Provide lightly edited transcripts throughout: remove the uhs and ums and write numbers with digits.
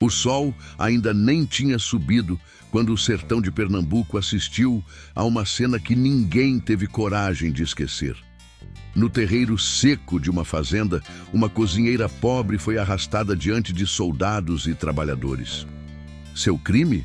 O sol ainda nem tinha subido quando o sertão de Pernambuco assistiu a uma cena que ninguém teve coragem de esquecer. No terreiro seco de uma fazenda, uma cozinheira pobre foi arrastada diante de soldados e trabalhadores. Seu crime?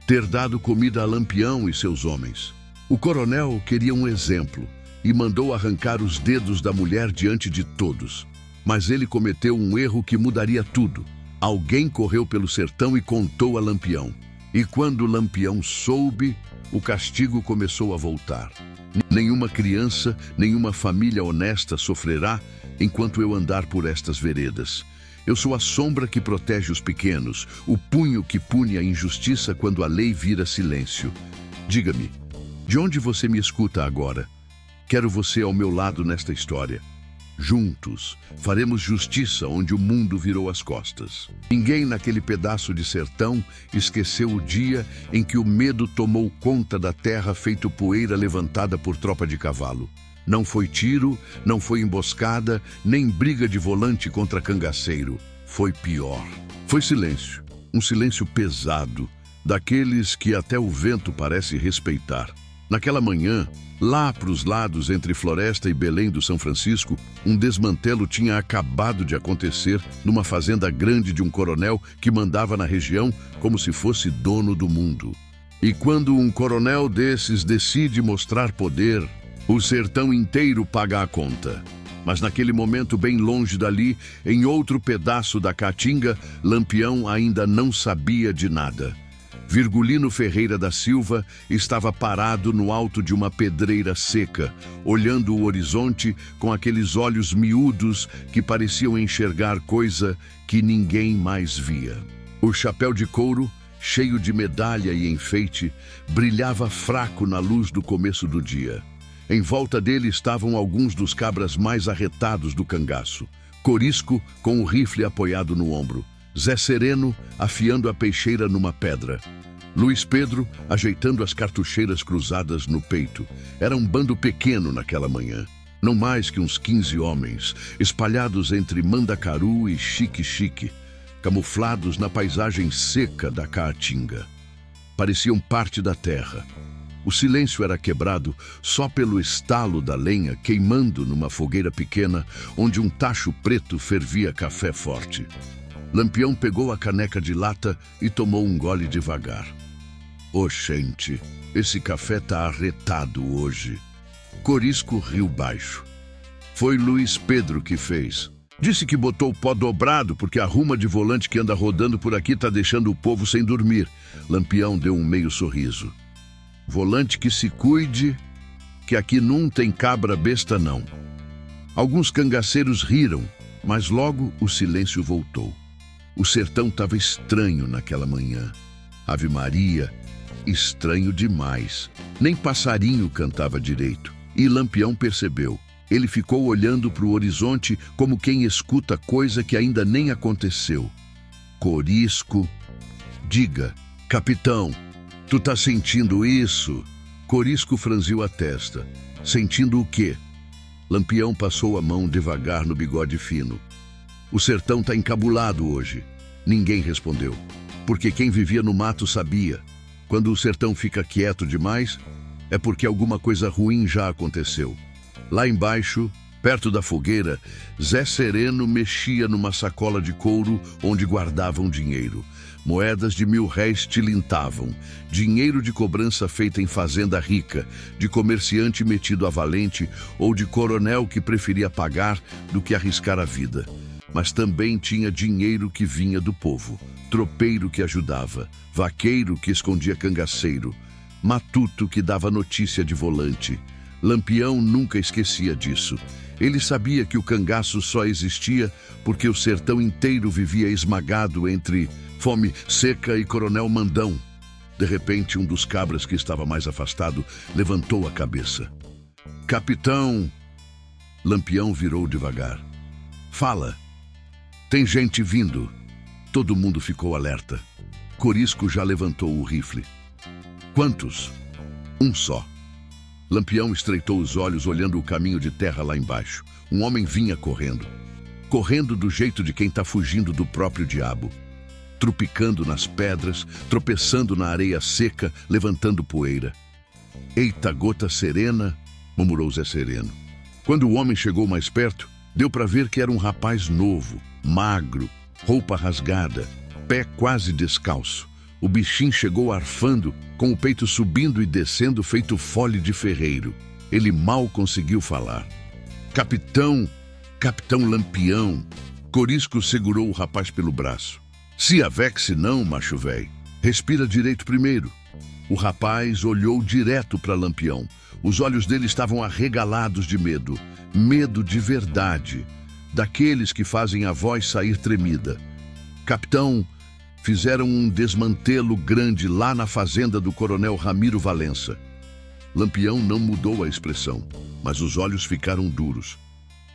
Ter dado comida a Lampião e seus homens. O coronel queria um exemplo e mandou arrancar os dedos da mulher diante de todos. Mas ele cometeu um erro que mudaria tudo. Alguém correu pelo sertão e contou a Lampião. E quando Lampião soube, o castigo começou a voltar. Nenhuma criança, nenhuma família honesta sofrerá enquanto eu andar por estas veredas. Eu sou a sombra que protege os pequenos, o punho que pune a injustiça quando a lei vira silêncio. Diga-me, de onde você me escuta agora? Quero você ao meu lado nesta história. Juntos, faremos justiça onde o mundo virou as costas. Ninguém naquele pedaço de sertão esqueceu o dia em que o medo tomou conta da terra feito poeira levantada por tropa de cavalo. Não foi tiro, não foi emboscada, nem briga de volante contra cangaceiro. Foi pior. Foi silêncio. Um silêncio pesado, daqueles que até o vento parece respeitar. Naquela manhã, lá para os lados entre Floresta e Belém do São Francisco, um desmantelo tinha acabado de acontecer numa fazenda grande de um coronel que mandava na região como se fosse dono do mundo. E quando um coronel desses decide mostrar poder, o sertão inteiro paga a conta. Mas naquele momento, bem longe dali, em outro pedaço da Caatinga, Lampião ainda não sabia de nada. Virgulino Ferreira da Silva estava parado no alto de uma pedreira seca, olhando o horizonte com aqueles olhos miúdos que pareciam enxergar coisa que ninguém mais via. O chapéu de couro, cheio de medalha e enfeite, brilhava fraco na luz do começo do dia. Em volta dele estavam alguns dos cabras mais arretados do cangaço. Corisco com o rifle apoiado no ombro. Zé Sereno afiando a peixeira numa pedra. Luiz Pedro ajeitando as cartucheiras cruzadas no peito. Era um bando pequeno naquela manhã. Não mais que uns 15 homens, espalhados entre Mandacaru e Xique-Xique, camuflados na paisagem seca da Caatinga. Pareciam parte da terra. O silêncio era quebrado só pelo estalo da lenha queimando numa fogueira pequena onde um tacho preto fervia café forte. Lampião pegou a caneca de lata e tomou um gole devagar. Oxente, esse café tá arretado hoje. Corisco riu baixo. Foi Luiz Pedro que fez. Disse que botou o pó dobrado porque a ruma de volante que anda rodando por aqui tá deixando o povo sem dormir. Lampião deu um meio sorriso. Volante que se cuide, que aqui não tem cabra besta não. Alguns cangaceiros riram, mas logo o silêncio voltou. O sertão estava estranho naquela manhã. Ave Maria, estranho demais. Nem passarinho cantava direito. E Lampião percebeu. Ele ficou olhando para o horizonte como quem escuta coisa que ainda nem aconteceu. Corisco. Diga, capitão, tu tá sentindo isso? Corisco franziu a testa. Sentindo o quê? Lampião passou a mão devagar no bigode fino. O sertão tá encabulado hoje. Ninguém respondeu, porque quem vivia no mato sabia. Quando o sertão fica quieto demais, é porque alguma coisa ruim já aconteceu. Lá embaixo, perto da fogueira, Zé Sereno mexia numa sacola de couro onde guardavam dinheiro. Moedas de 1000 réis tilintavam, dinheiro de cobrança feita em fazenda rica, de comerciante metido a valente ou de coronel que preferia pagar do que arriscar a vida. Mas também tinha dinheiro que vinha do povo, tropeiro que ajudava, vaqueiro que escondia cangaceiro, matuto que dava notícia de volante. Lampião nunca esquecia disso. Ele sabia que o cangaço só existia porque o sertão inteiro vivia esmagado entre Fome Seca e Coronel Mandão. De repente, um dos cabras que estava mais afastado levantou a cabeça. Capitão! Lampião virou devagar. Fala! Tem gente vindo. Todo mundo ficou alerta. Corisco já levantou o rifle. Quantos? Um só. Lampião estreitou os olhos olhando o caminho de terra lá embaixo. Um homem vinha correndo. Correndo do jeito de quem está fugindo do próprio diabo. trupicando nas pedras, tropeçando na areia seca, levantando poeira. Eita, gota serena, murmurou Zé Sereno. Quando o homem chegou mais perto, deu para ver que era um rapaz novo, magro, roupa rasgada, pé quase descalço. O bichinho chegou arfando, com o peito subindo e descendo feito fole de ferreiro. Ele mal conseguiu falar. Capitão, Capitão Lampião. Corisco segurou o rapaz pelo braço. Se avexe não, macho véi. Respira direito primeiro. O rapaz olhou direto para Lampião. Os olhos dele estavam arregalados de medo. Medo de verdade. Daqueles que fazem a voz sair tremida. Capitão, fizeram um desmantelo grande lá na fazenda do coronel Ramiro Valença. Lampião não mudou a expressão, mas os olhos ficaram duros.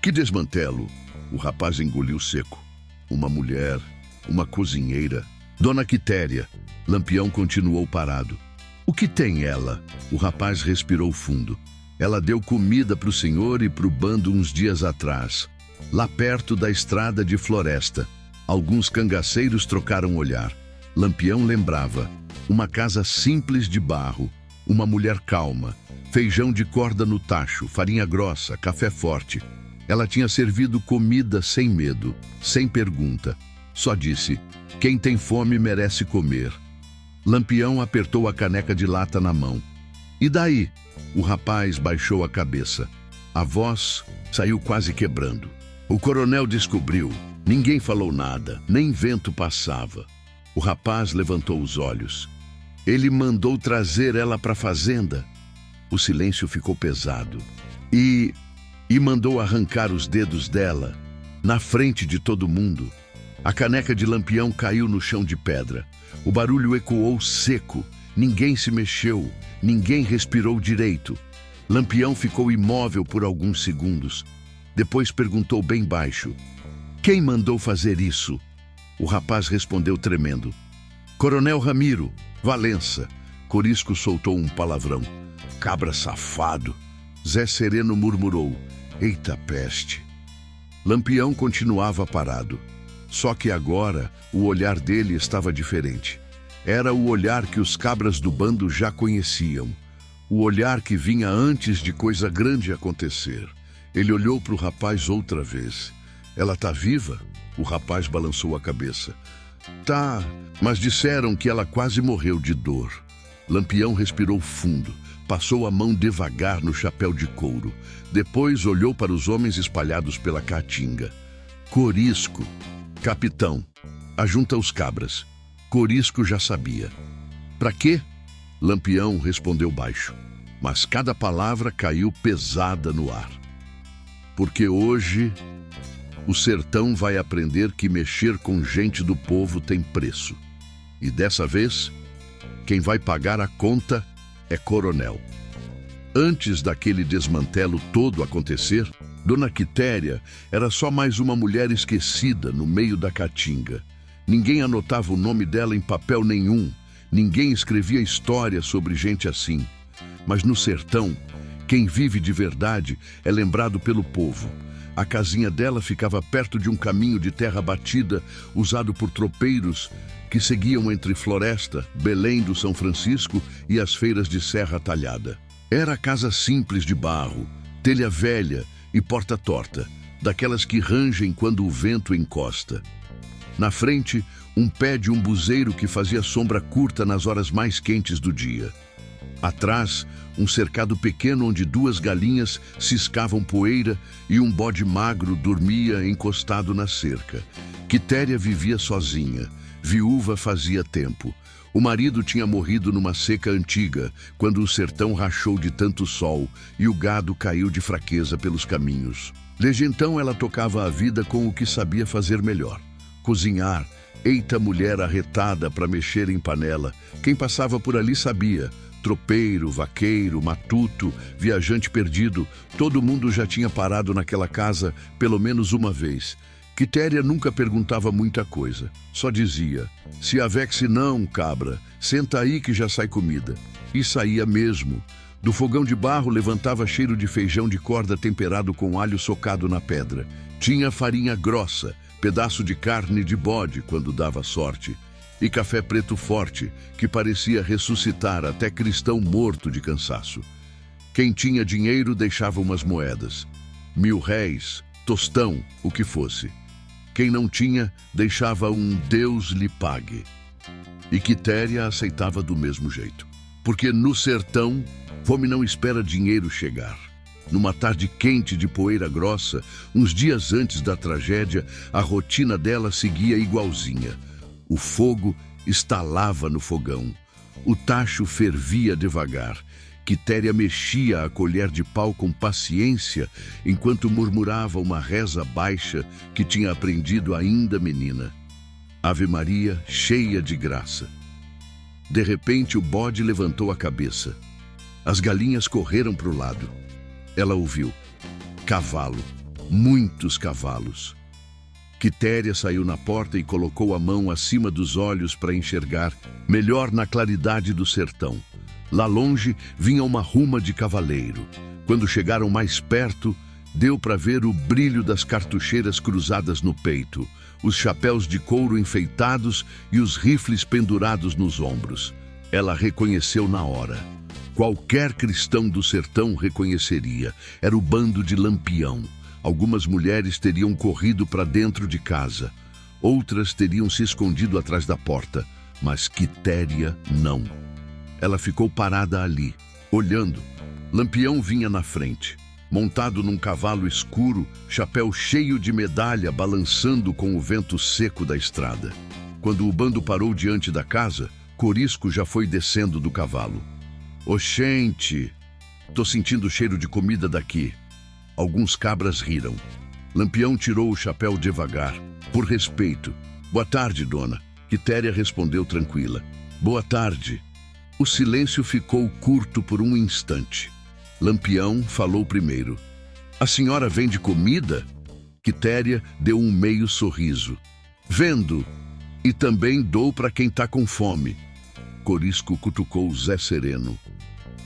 Que desmantelo? O rapaz engoliu seco. Uma mulher, uma cozinheira. Dona Quitéria. Lampião continuou parado. O que tem ela? O rapaz respirou fundo. Ela deu comida para o senhor e para o bando uns dias atrás, lá perto da estrada de Floresta. Alguns cangaceiros trocaram olhar. Lampião lembrava. Uma casa simples de barro, uma mulher calma, feijão de corda no tacho, farinha grossa, café forte. Ela tinha servido comida sem medo, sem pergunta. Só disse, quem tem fome merece comer. Lampião apertou a caneca de lata na mão. E daí? O rapaz baixou a cabeça. A voz saiu quase quebrando. O coronel descobriu. Ninguém falou nada, nem vento passava. O rapaz levantou os olhos. Ele mandou trazer ela para a fazenda. O silêncio ficou pesado. E mandou arrancar os dedos dela, na frente de todo mundo. A caneca de Lampião caiu no chão de pedra. O barulho ecoou seco. Ninguém se mexeu, ninguém respirou direito. Lampião ficou imóvel por alguns segundos. Depois perguntou bem baixo. Quem mandou fazer isso? O rapaz respondeu tremendo. Coronel Ramiro, Valença. Corisco soltou um palavrão. Cabra safado. Zé Sereno murmurou. Eita peste. Lampião continuava parado. Só que agora o olhar dele estava diferente. Era o olhar que os cabras do bando já conheciam. O olhar que vinha antes de coisa grande acontecer. Ele olhou para o rapaz outra vez. Ela tá viva? O rapaz balançou a cabeça. Tá, mas disseram que ela quase morreu de dor. Lampião respirou fundo. Passou a mão devagar no chapéu de couro. Depois olhou para os homens espalhados pela caatinga. Corisco. Capitão. Ajunta os cabras. Corisco já sabia. Pra quê? Lampião respondeu baixo. Mas cada palavra caiu pesada no ar. Porque hoje o sertão vai aprender que mexer com gente do povo tem preço. E dessa vez, quem vai pagar a conta é coronel. Antes daquele desmantelo todo acontecer, Dona Quitéria era só mais uma mulher esquecida no meio da caatinga. Ninguém anotava o nome dela em papel nenhum. Ninguém escrevia história sobre gente assim. Mas no sertão, quem vive de verdade é lembrado pelo povo. A casinha dela ficava perto de um caminho de terra batida usado por tropeiros que seguiam entre Floresta, Belém do São Francisco e as feiras de Serra Talhada. Era a casa simples de barro, telha velha e porta torta, daquelas que rangem quando o vento encosta. Na frente, um pé de umbuzeiro que fazia sombra curta nas horas mais quentes do dia. Atrás, um cercado pequeno onde 2 galinhas ciscavam poeira e um bode magro dormia encostado na cerca. Quitéria vivia sozinha, viúva fazia tempo. O marido tinha morrido numa seca antiga, quando o sertão rachou de tanto sol e o gado caiu de fraqueza pelos caminhos. Desde então ela tocava a vida com o que sabia fazer melhor. Cozinhar. Eita mulher arretada para mexer em panela. Quem passava por ali sabia. Tropeiro, vaqueiro, matuto, viajante perdido, todo mundo já tinha parado naquela casa pelo menos uma vez. Quitéria nunca perguntava muita coisa, só dizia, se avexe não, cabra, senta aí que já sai comida. E saía mesmo. Do fogão de barro levantava cheiro de feijão de corda temperado com alho socado na pedra. Tinha farinha grossa, pedaço de carne de bode quando dava sorte. e café preto forte, que parecia ressuscitar até cristão morto de cansaço. Quem tinha dinheiro deixava umas moedas, 1000 réis, tostão, o que fosse. Quem não tinha, deixava um Deus lhe pague. E Quitéria aceitava do mesmo jeito. Porque no sertão, fome não espera dinheiro chegar. Numa tarde quente de poeira grossa, uns dias antes da tragédia, a rotina dela seguia igualzinha. O fogo estalava no fogão. O tacho fervia devagar. Quitéria mexia a colher de pau com paciência, enquanto murmurava uma reza baixa que tinha aprendido ainda menina. Ave Maria, cheia de graça. De repente, o bode levantou a cabeça. As galinhas correram para o lado. Ela ouviu. Cavalo. Muitos cavalos. Quitéria saiu na porta e colocou a mão acima dos olhos para enxergar melhor na claridade do sertão. Lá longe vinha uma ruma de cavaleiro. Quando chegaram mais perto, deu para ver o brilho das cartucheiras cruzadas no peito, os chapéus de couro enfeitados e os rifles pendurados nos ombros. Ela reconheceu na hora. Qualquer cristão do sertão reconheceria. Era o bando de Lampião. Algumas mulheres teriam corrido para dentro de casa. Outras teriam se escondido atrás da porta. Mas Quitéria não. Ela ficou parada ali, olhando. Lampião vinha na frente, montado num cavalo escuro, chapéu cheio de medalha balançando com o vento seco da estrada. Quando o bando parou diante da casa, Corisco já foi descendo do cavalo. Oxente, tô sentindo o cheiro de comida daqui. Alguns cabras riram. Lampião tirou o chapéu devagar, por respeito. Boa tarde, dona. Quitéria respondeu tranquila. Boa tarde. O silêncio ficou curto por um instante. Lampião falou primeiro. A senhora vende comida? Quitéria deu um meio sorriso. Vendo. E também dou para quem tá com fome. Corisco cutucou Zé Sereno.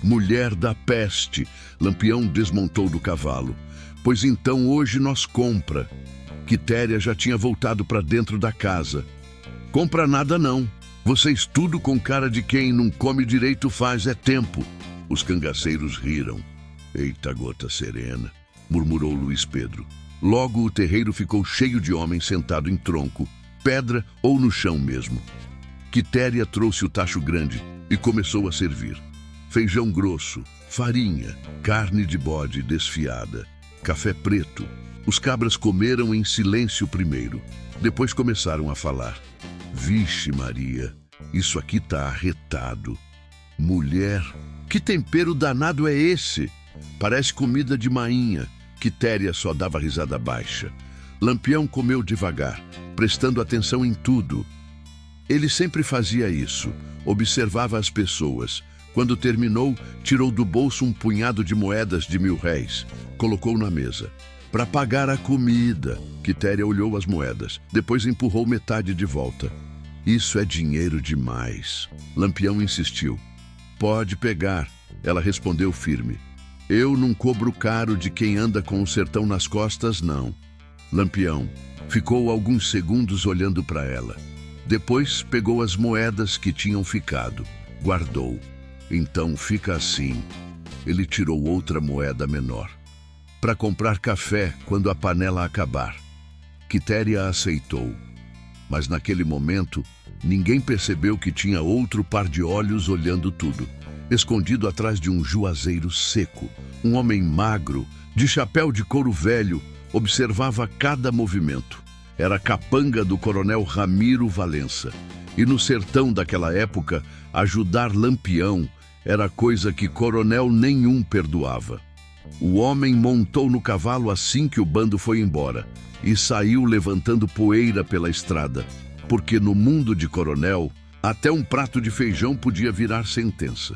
Mulher da peste. Lampião desmontou do cavalo. Pois então hoje nós compra. Quitéria já tinha voltado para dentro da casa. Compra nada não. Vocês tudo com cara de quem não come direito faz é tempo. Os cangaceiros riram. Eita gota serena, murmurou Luiz Pedro. Logo o terreiro ficou cheio de homens sentado em tronco, pedra ou no chão mesmo. Quitéria trouxe o tacho grande e começou a servir. Feijão grosso, farinha, carne de bode desfiada, café preto. Os cabras comeram em silêncio primeiro, depois começaram a falar. Vixe Maria, isso aqui tá arretado. Mulher, que tempero danado é esse? Parece comida de mainha. Quitéria só dava risada baixa. Lampião comeu devagar, prestando atenção em tudo. Ele sempre fazia isso, observava as pessoas. Quando terminou, tirou do bolso um punhado de moedas de 1000 réis, colocou na mesa. Para pagar a comida. Quitéria olhou as moedas, depois empurrou metade de volta. Isso é dinheiro demais. Lampião insistiu. Pode pegar. Ela respondeu firme. Eu não cobro caro de quem anda com o sertão nas costas, não. Lampião ficou alguns segundos olhando para ela. Depois pegou as moedas que tinham ficado. Guardou. Então fica assim. Ele tirou outra moeda menor. Para comprar café quando a panela acabar. Quitéria aceitou. Mas naquele momento, ninguém percebeu que tinha outro par de olhos olhando tudo. Escondido atrás de um juazeiro seco, um homem magro, de chapéu de couro velho, observava cada movimento. Era a capanga do coronel Ramiro Valença. E no sertão daquela época, ajudar Lampião era coisa que coronel nenhum perdoava. O homem montou no cavalo assim que o bando foi embora e saiu levantando poeira pela estrada, porque no mundo de coronel, até um prato de feijão podia virar sentença.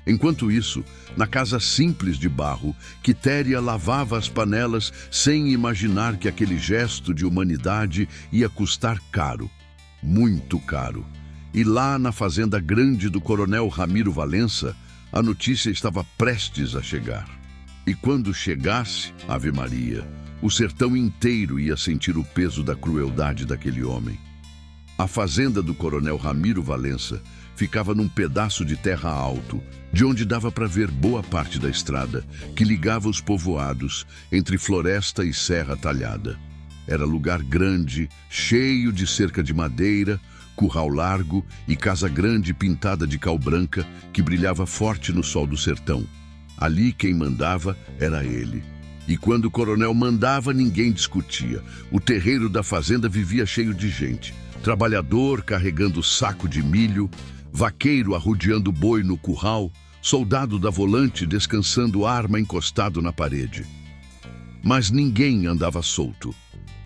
Enquanto isso, na casa simples de barro, Quitéria lavava as panelas sem imaginar que aquele gesto de humanidade ia custar caro, muito caro. E lá na fazenda grande do coronel Ramiro Valença, a notícia estava prestes a chegar. E quando chegasse, Ave Maria, o sertão inteiro ia sentir o peso da crueldade daquele homem. A fazenda do coronel Ramiro Valença ficava num pedaço de terra alto, de onde dava para ver boa parte da estrada que ligava os povoados entre floresta e serra talhada. Era lugar grande, cheio de cerca de madeira, curral largo e casa grande pintada de cal branca que brilhava forte no sol do sertão. Ali quem mandava era ele. E quando o coronel mandava, ninguém discutia. O terreiro da fazenda vivia cheio de gente. Trabalhador carregando saco de milho, vaqueiro arrodeando boi no curral, soldado da volante descansando arma encostado na parede. Mas ninguém andava solto.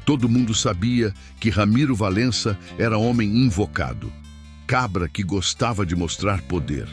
Todo mundo sabia que Ramiro Valença era homem invocado, cabra que gostava de mostrar poder.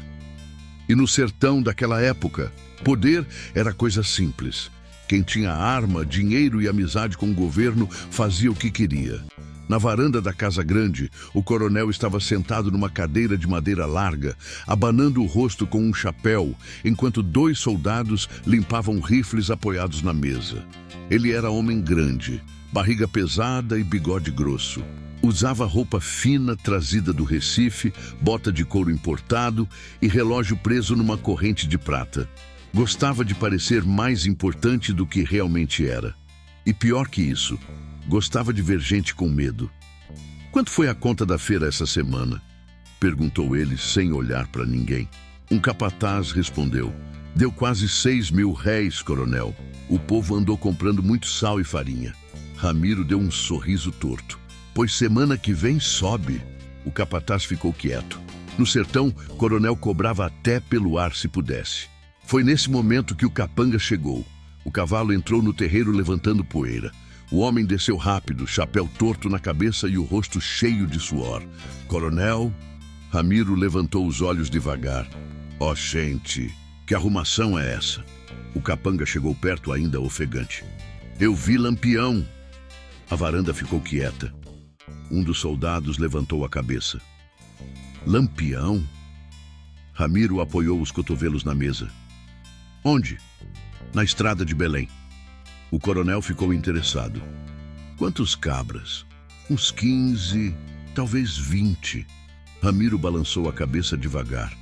E no sertão daquela época, poder era coisa simples. Quem tinha arma, dinheiro e amizade com o governo fazia o que queria. Na varanda da casa grande, o coronel estava sentado numa cadeira de madeira larga, abanando o rosto com um chapéu, enquanto 2 soldados limpavam rifles apoiados na mesa. Ele era homem grande, barriga pesada e bigode grosso. Usava roupa fina trazida do Recife, bota de couro importado e relógio preso numa corrente de prata. Gostava de parecer mais importante do que realmente era. E pior que isso, gostava de ver gente com medo. "Quanto foi a conta da feira essa semana?" perguntou ele sem olhar para ninguém. Um capataz respondeu: "Deu quase 6.000 réis, coronel. O povo andou comprando muito sal e farinha." Ramiro deu um sorriso torto. "Pois semana que vem sobe." O capataz ficou quieto. No sertão, coronel cobrava até pelo ar se pudesse. Foi nesse momento que o capanga chegou. O cavalo entrou no terreiro levantando poeira. O homem desceu rápido, chapéu torto na cabeça e o rosto cheio de suor. "Coronel?" Ramiro levantou os olhos devagar. "Ó, gente, que arrumação é essa?" O capanga chegou perto ainda ofegante. "Eu vi Lampião." A varanda ficou quieta. Um dos soldados levantou a cabeça. "Lampião?" Ramiro apoiou os cotovelos na mesa. "Onde?" "Na estrada de Belém." O coronel ficou interessado. "Quantos cabras?" "Uns 15, talvez 20. Ramiro balançou a cabeça devagar.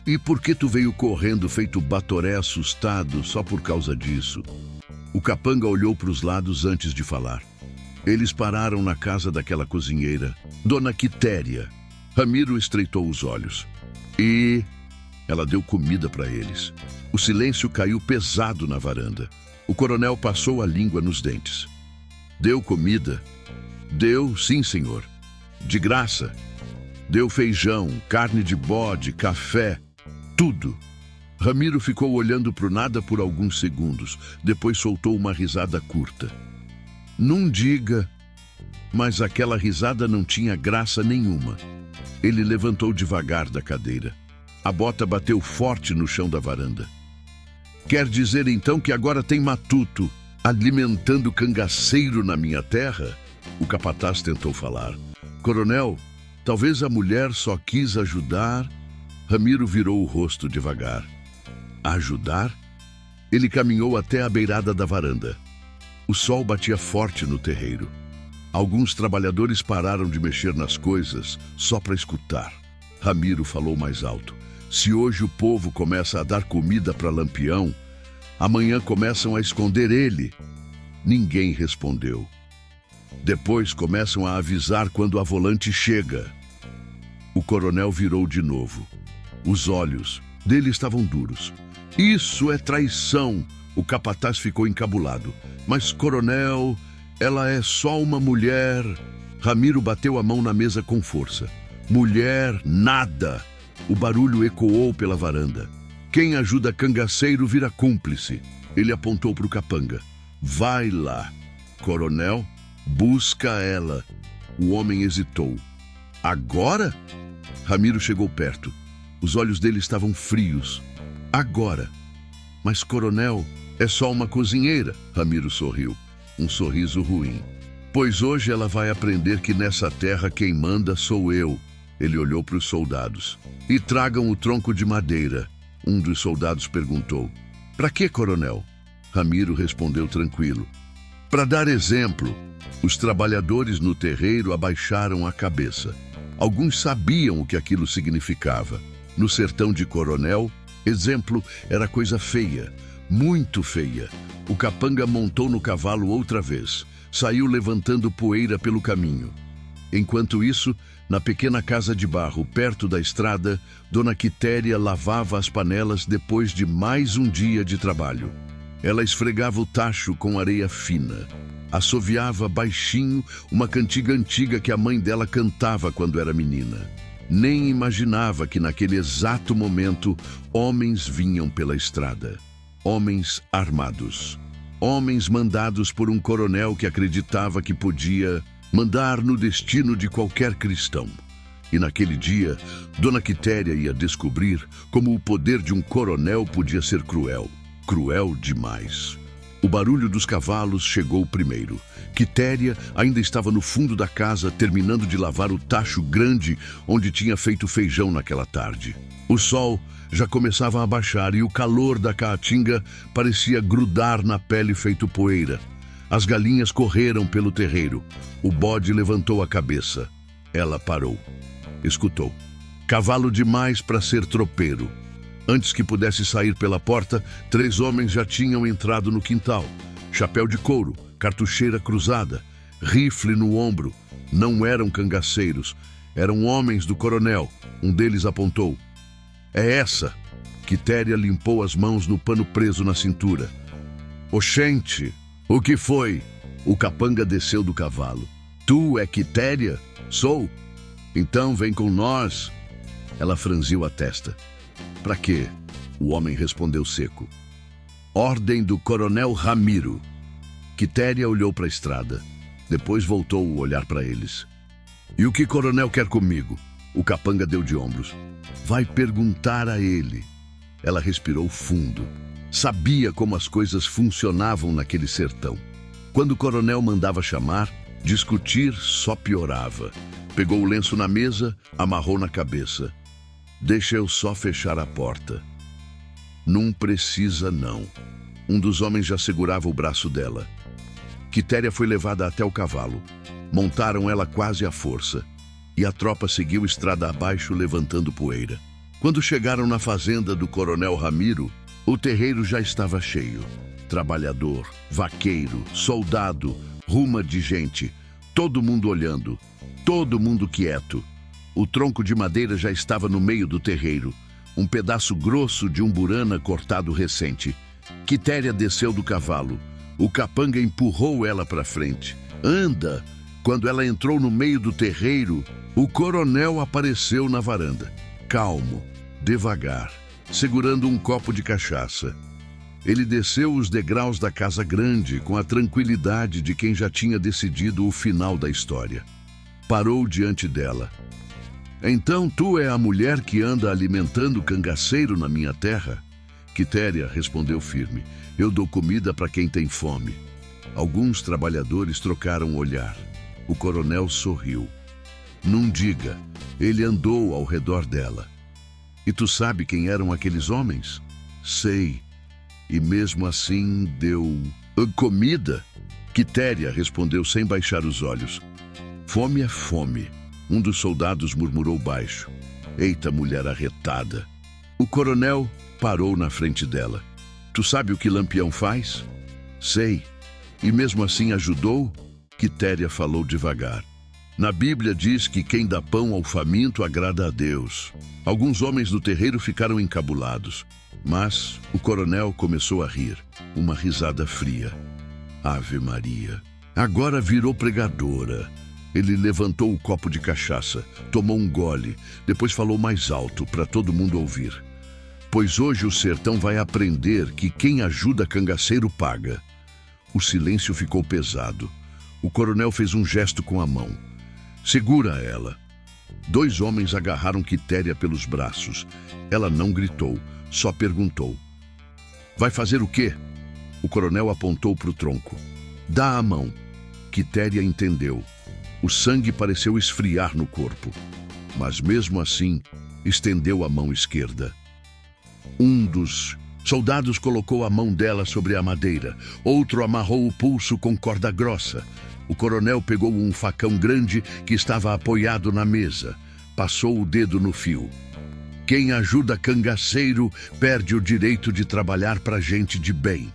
"E por que tu veio correndo feito batoré assustado só por causa disso?" O capanga olhou para os lados antes de falar. Eles pararam na casa daquela cozinheira, Dona Quitéria. Ramiro estreitou os olhos. "E..." Ela deu comida para eles. O silêncio caiu pesado na varanda. O coronel passou a língua nos dentes. "Deu comida?" "Deu, sim, senhor. De graça. Deu feijão, carne de bode, café, tudo." Ramiro ficou olhando para o nada por alguns segundos. Depois soltou uma risada curta. "Não diga..." Mas aquela risada não tinha graça nenhuma. Ele levantou devagar da cadeira. A bota bateu forte no chão da varanda. "Quer dizer então que agora tem matuto alimentando cangaceiro na minha terra?" O capataz tentou falar. "Coronel, talvez a mulher só quis ajudar." Ramiro virou o rosto devagar. "Ajudar?" Ele caminhou até a beirada da varanda. O sol batia forte no terreiro. Alguns trabalhadores pararam de mexer nas coisas só para escutar. Ramiro falou mais alto. "Se hoje o povo começa a dar comida para Lampião, amanhã começam a esconder ele." Ninguém respondeu. "Depois começam a avisar quando a volante chega." O coronel virou de novo. Os olhos dele estavam duros. "Isso é traição." O capataz ficou encabulado. "Mas, coronel, ela é só uma mulher." Ramiro bateu a mão na mesa com força. "Mulher, nada." O barulho ecoou pela varanda. "Quem ajuda cangaceiro vira cúmplice." Ele apontou para o capanga. "Vai lá." "Coronel, busca ela." O homem hesitou. "Agora?" Ramiro chegou perto. Os olhos dele estavam frios. "Agora." "Mas, coronel, é só uma cozinheira." Ramiro sorriu. Um sorriso ruim. "Pois hoje ela vai aprender que nessa terra quem manda sou eu." Ele olhou para os soldados. "E tragam o tronco de madeira." Um dos soldados perguntou. "Para que, coronel?" Ramiro respondeu tranquilo. "Para dar exemplo." Os trabalhadores no terreiro abaixaram a cabeça. Alguns sabiam o que aquilo significava. No sertão de Coronel, exemplo, era coisa feia, muito feia. O capanga montou no cavalo outra vez. Saiu levantando poeira pelo caminho. Enquanto isso, na pequena casa de barro, perto da estrada, Dona Quitéria lavava as panelas depois de mais um dia de trabalho. Ela esfregava o tacho com areia fina. Assoviava baixinho uma cantiga antiga que a mãe dela cantava quando era menina. Nem imaginava que naquele exato momento homens vinham pela estrada. Homens armados. Homens mandados por um coronel que acreditava que podia mandar no destino de qualquer cristão. E naquele dia, Dona Quitéria ia descobrir como o poder de um coronel podia ser cruel. Cruel demais. O barulho dos cavalos chegou primeiro. Quitéria ainda estava no fundo da casa, terminando de lavar o tacho grande onde tinha feito feijão naquela tarde. O sol já começava a baixar e o calor da caatinga parecia grudar na pele feito poeira. As galinhas correram pelo terreiro. O bode levantou a cabeça. Ela parou. Escutou. Cavalo demais para ser tropeiro. Antes que pudesse sair pela porta, 3 homens já tinham entrado no quintal. Chapéu de couro, cartucheira cruzada, rifle no ombro. Não eram cangaceiros. Eram homens do coronel. Um deles apontou. É essa. Quitéria limpou as mãos no pano preso na cintura. Oxente, o que foi? O capanga desceu do cavalo. Tu é Quitéria? Sou. Então vem com nós. Ela franziu a testa. Pra quê? O homem respondeu seco. Ordem do coronel Ramiro. Quitéria olhou para a estrada. Depois voltou o olhar para eles. E o que coronel quer comigo? O capanga deu de ombros. Vai perguntar a ele. Ela respirou fundo. Sabia como as coisas funcionavam naquele sertão. Quando o coronel mandava chamar, discutir só piorava. Pegou o lenço na mesa, amarrou na cabeça. Deixa eu só fechar a porta. Não precisa, não. Um dos homens já segurava o braço dela. Quitéria foi levada até o cavalo. Montaram ela quase à força. E a tropa seguiu estrada abaixo, levantando poeira. Quando chegaram na fazenda do coronel Ramiro, o terreiro já estava cheio. Trabalhador, vaqueiro, soldado, ruma de gente. Todo mundo olhando, todo mundo quieto. O tronco de madeira já estava no meio do terreiro. Um pedaço grosso de umburana cortado recente. Quitéria desceu do cavalo. O capanga empurrou ela para frente. Anda! Quando ela entrou no meio do terreiro, o coronel apareceu na varanda. Calmo, devagar, segurando um copo de cachaça. Ele desceu os degraus da casa grande com a tranquilidade de quem já tinha decidido o final da história. Parou diante dela. Então tu é a mulher que anda alimentando cangaceiro na minha terra? Quitéria respondeu firme. Eu dou comida para quem tem fome. Alguns trabalhadores trocaram o olhar. O coronel sorriu. Não diga, ele andou ao redor dela. E tu sabe quem eram aqueles homens? Sei. E mesmo assim deu... Comida? Quitéria respondeu sem baixar os olhos. Fome é fome. Um dos soldados murmurou baixo. Eita, mulher arretada. O coronel parou na frente dela. Tu sabe o que Lampião faz? Sei. E mesmo assim ajudou? Quitéria falou devagar. Na Bíblia diz que quem dá pão ao faminto agrada a Deus. Alguns homens do terreiro ficaram encabulados, mas o coronel começou a rir, uma risada fria. Ave Maria. Agora virou pregadora. Ele levantou o copo de cachaça, tomou um gole, depois falou mais alto para todo mundo ouvir. Pois hoje o sertão vai aprender que quem ajuda cangaceiro paga. O silêncio ficou pesado. O coronel fez um gesto com a mão. Segura ela. 2 homens agarraram Quitéria pelos braços. Ela não gritou, só perguntou. Vai fazer o quê? O coronel apontou para o tronco. Dá a mão. Quitéria entendeu. O sangue pareceu esfriar no corpo. Mas mesmo assim, estendeu a mão esquerda. Um dos soldados colocou a mão dela sobre a madeira. Outro amarrou o pulso com corda grossa. O coronel pegou um facão grande que estava apoiado na mesa. Passou o dedo no fio. Quem ajuda cangaceiro perde o direito de trabalhar para gente de bem.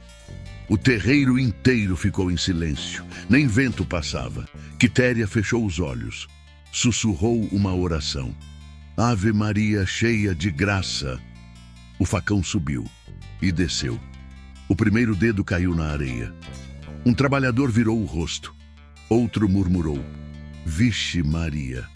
O terreiro inteiro ficou em silêncio. Nem vento passava. Quitéria fechou os olhos. Sussurrou uma oração. Ave Maria, cheia de graça. O facão subiu e desceu. O primeiro dedo caiu na areia. Um trabalhador virou o rosto. Outro murmurou. Vixe Maria.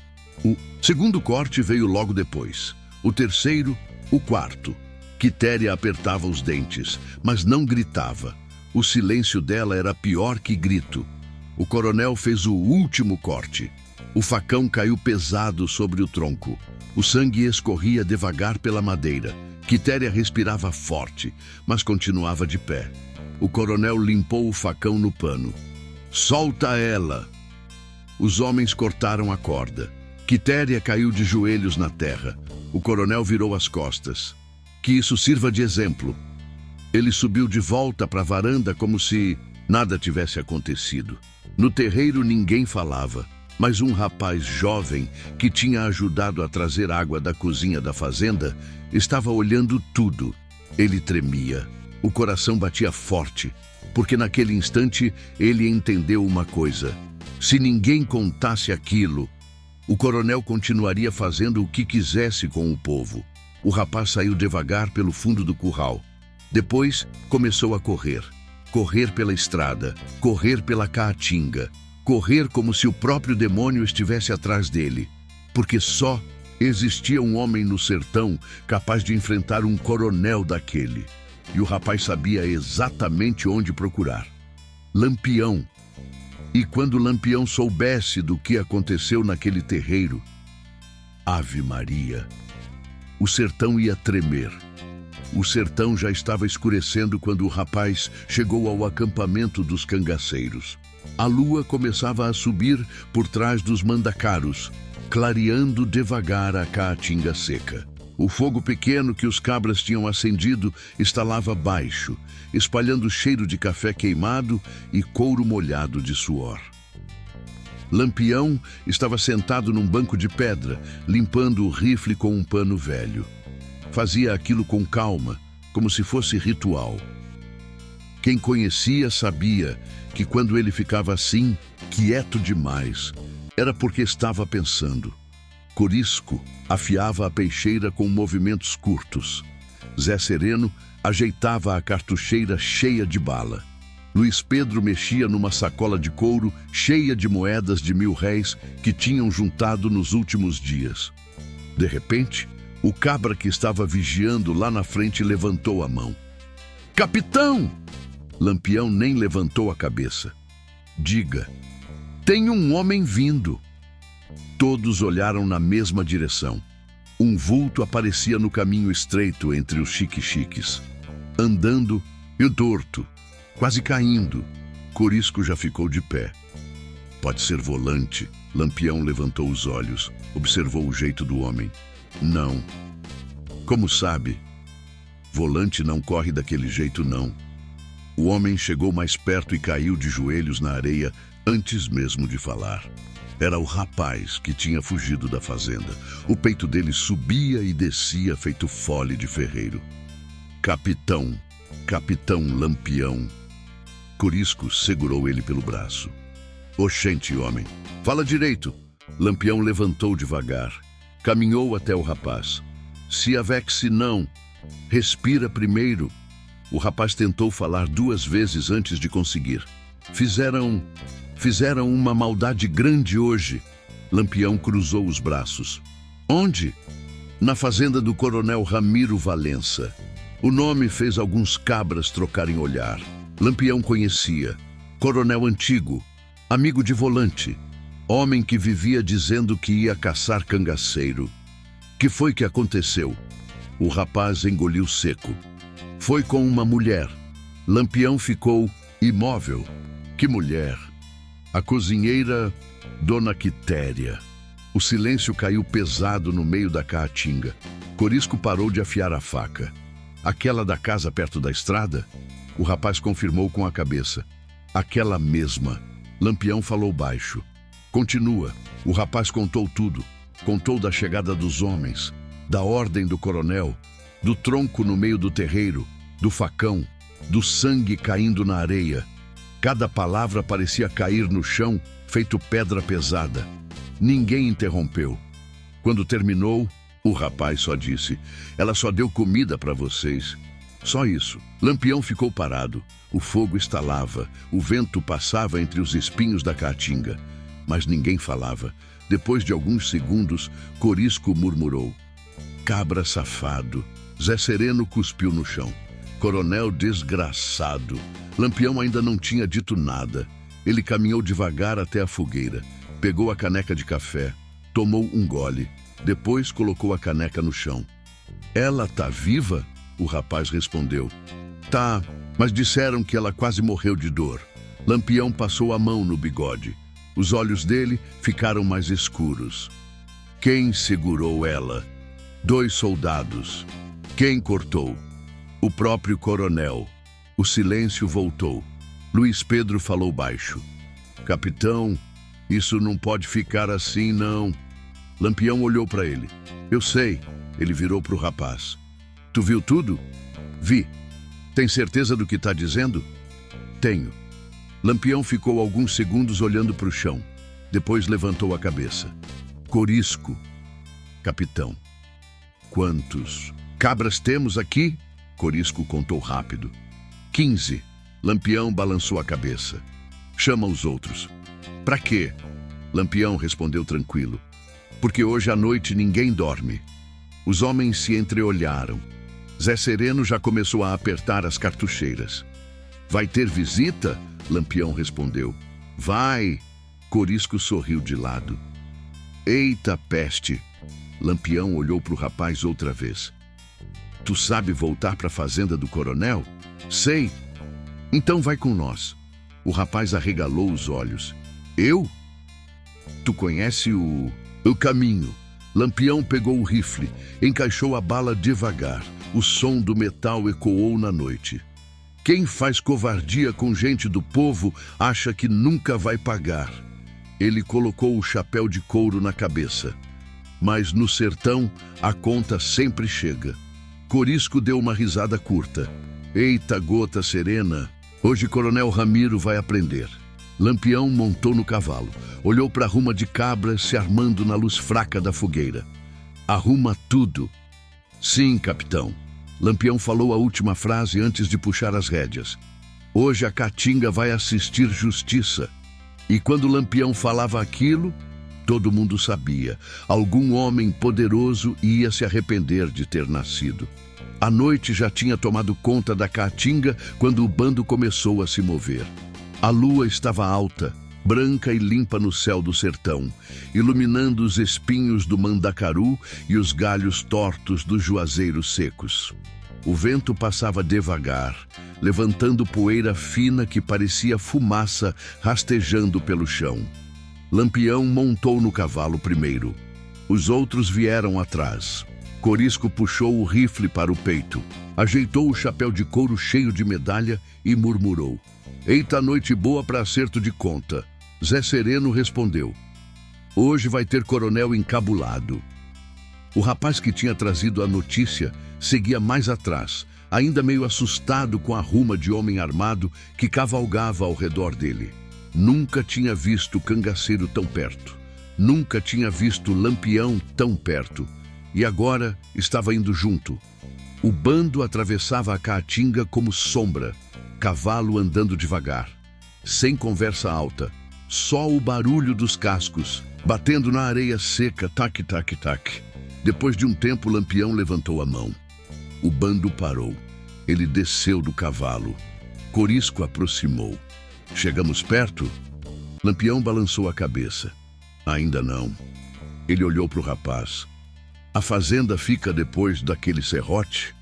O segundo corte veio logo depois. O terceiro, o quarto. Quitéria apertava os dentes, mas não gritava. O silêncio dela era pior que grito. O coronel fez o último corte. O facão caiu pesado sobre o tronco. O sangue escorria devagar pela madeira. Quitéria respirava forte, mas continuava de pé. O coronel limpou o facão no pano. Solta ela! Os homens cortaram a corda. Quitéria caiu de joelhos na terra. O coronel virou as costas. Que isso sirva de exemplo. Ele subiu de volta para a varanda como se nada tivesse acontecido. No terreiro ninguém falava, mas um rapaz jovem que tinha ajudado a trazer água da cozinha da fazenda estava olhando tudo. Ele tremia. O coração batia forte, porque naquele instante ele entendeu uma coisa. Se ninguém contasse aquilo, o coronel continuaria fazendo o que quisesse com o povo. O rapaz saiu devagar pelo fundo do curral. Depois começou a correr. Correr pela estrada, correr pela caatinga, correr como se o próprio demônio estivesse atrás dele. Porque só existia um homem no sertão capaz de enfrentar um coronel daquele. E o rapaz sabia exatamente onde procurar. Lampião. E quando Lampião soubesse do que aconteceu naquele terreiro, Ave Maria, o sertão ia tremer. O sertão já estava escurecendo quando o rapaz chegou ao acampamento dos cangaceiros. A lua começava a subir por trás dos mandacaros, clareando devagar a caatinga seca. O fogo pequeno que os cabras tinham acendido estalava baixo, espalhando cheiro de café queimado e couro molhado de suor. Lampião estava sentado num banco de pedra, limpando o rifle com um pano velho. Fazia aquilo com calma, como se fosse ritual. Quem conhecia sabia que quando ele ficava assim, quieto demais, era porque estava pensando. Corisco afiava a peixeira com movimentos curtos. Zé Sereno ajeitava a cartucheira cheia de bala. Luiz Pedro mexia numa sacola de couro cheia de moedas de 1000 réis que tinham juntado nos últimos dias. De repente, o cabra que estava vigiando lá na frente levantou a mão. Capitão! Lampião nem levantou a cabeça. Diga, tem um homem vindo. Todos olharam na mesma direção. Um vulto aparecia no caminho estreito entre os xique-xiques. Andando e torto, quase caindo. Corisco já ficou de pé. Pode ser Volante. Lampião levantou os olhos, observou o jeito do homem. Não. Como sabe? Volante não corre daquele jeito, não. O homem chegou mais perto e caiu de joelhos na areia antes mesmo de falar. Era o rapaz que tinha fugido da fazenda. O peito dele subia e descia feito fole de ferreiro. Capitão, Capitão Lampião. Corisco segurou ele pelo braço. Oxente, homem, fala direito. Lampião levantou devagar. Caminhou até o rapaz. Se avexe não. Respira primeiro. O rapaz tentou falar 2 vezes antes de conseguir. Fizeram uma maldade grande hoje. Lampião cruzou os braços. Onde? Na fazenda do coronel Ramiro Valença. O nome fez alguns cabras trocarem olhar. Lampião conhecia. Coronel antigo, amigo de Volante. Homem que vivia dizendo que ia caçar cangaceiro. Que foi que aconteceu? O rapaz engoliu seco. Foi com uma mulher. Lampião ficou imóvel. Que mulher? A cozinheira, Dona Quitéria. O silêncio caiu pesado no meio da caatinga. Corisco parou de afiar a faca. Aquela da casa perto da estrada? O rapaz confirmou com a cabeça. Aquela mesma. Lampião falou baixo. Continua. O rapaz contou tudo. Contou da chegada dos homens, da ordem do coronel, do tronco no meio do terreiro, do facão, do sangue caindo na areia. Cada palavra parecia cair no chão, feito pedra pesada. Ninguém interrompeu. Quando terminou, o rapaz só disse: ela só deu comida para vocês. Só isso. Lampião ficou parado. O fogo estalava, o vento passava entre os espinhos da caatinga. Mas ninguém falava. Depois de alguns segundos, Corisco murmurou: cabra safado. Zé Sereno cuspiu no chão. Coronel desgraçado. Lampião ainda não tinha dito nada. Ele caminhou devagar até a fogueira. Pegou a caneca de café. Tomou um gole. Depois colocou a caneca no chão. Ela tá viva? O rapaz respondeu. Tá, mas disseram que ela quase morreu de dor. Lampião passou a mão no bigode. Os olhos dele ficaram mais escuros. Quem segurou ela? 2 soldados. Quem cortou? O próprio coronel. O silêncio voltou. Luiz Pedro falou baixo. Capitão, isso não pode ficar assim, não. Lampião olhou para ele. Eu sei. Ele virou para o rapaz. Tu viu tudo? Vi. Tem certeza do que está dizendo? Tenho. Lampião ficou alguns segundos olhando para o chão. Depois levantou a cabeça. Corisco. Capitão. Quantos cabras temos aqui? Corisco contou rápido. 15. Lampião balançou a cabeça. Chama os outros. Pra quê? Lampião respondeu tranquilo. Porque hoje à noite ninguém dorme. Os homens se entreolharam. Zé Sereno já começou a apertar as cartucheiras. Vai ter visita? Lampião respondeu. Vai. Corisco sorriu de lado. Eita peste. Lampião olhou para o rapaz outra vez. Tu sabe voltar para a fazenda do coronel? Sei. Então vai com nós. O rapaz arregalou os olhos. Eu? Tu conhece o caminho. Lampião pegou o rifle, encaixou a bala devagar. O som do metal ecoou na noite. Quem faz covardia com gente do povo acha que nunca vai pagar. Ele colocou o chapéu de couro na cabeça. Mas no sertão, a conta sempre chega. Corisco deu uma risada curta. Eita gota serena, hoje Coronel Ramiro vai aprender. Lampião montou no cavalo, olhou para a ruma de cabras se armando na luz fraca da fogueira. Arruma tudo. Sim, capitão. Lampião falou a última frase antes de puxar as rédeas. Hoje a Caatinga vai assistir justiça. E quando Lampião falava aquilo, todo mundo sabia. Algum homem poderoso ia se arrepender de ter nascido. A noite já tinha tomado conta da Caatinga quando o bando começou a se mover. A lua estava alta, branca e limpa no céu do sertão, iluminando os espinhos do mandacaru e os galhos tortos dos juazeiros secos. O vento passava devagar, levantando poeira fina que parecia fumaça rastejando pelo chão. Lampião montou no cavalo primeiro. Os outros vieram atrás. Corisco puxou o rifle para o peito, ajeitou o chapéu de couro cheio de medalha e murmurou. Eita noite boa para acerto de conta. Zé Sereno respondeu. Hoje vai ter coronel encabulado. O rapaz que tinha trazido a notícia seguia mais atrás, ainda meio assustado com a ruma de homem armado que cavalgava ao redor dele. Nunca tinha visto cangaceiro tão perto. Nunca tinha visto Lampião tão perto. E agora estava indo junto. O bando atravessava a Caatinga como sombra, cavalo andando devagar, sem conversa alta, só o barulho dos cascos, batendo na areia seca, tac, tac, tac. Depois de um tempo, Lampião levantou a mão. O bando parou. Ele desceu do cavalo. Corisco aproximou. Chegamos perto? Lampião balançou a cabeça. Ainda não. Ele olhou para o rapaz. A fazenda fica depois daquele serrote?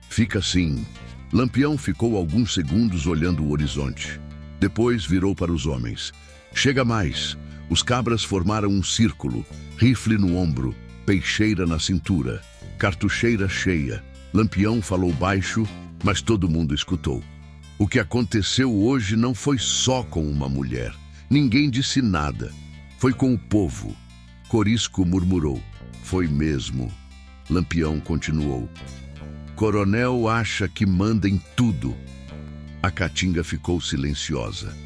Fica sim. Lampião ficou alguns segundos olhando o horizonte. Depois virou para os homens. Chega mais. Os cabras formaram um círculo, rifle no ombro, peixeira na cintura, cartucheira cheia. Lampião falou baixo, mas todo mundo escutou. O que aconteceu hoje não foi só com uma mulher. Ninguém disse nada. Foi com o povo. Corisco murmurou. Foi mesmo. Lampião continuou. Coronel acha que manda em tudo. A Caatinga ficou silenciosa.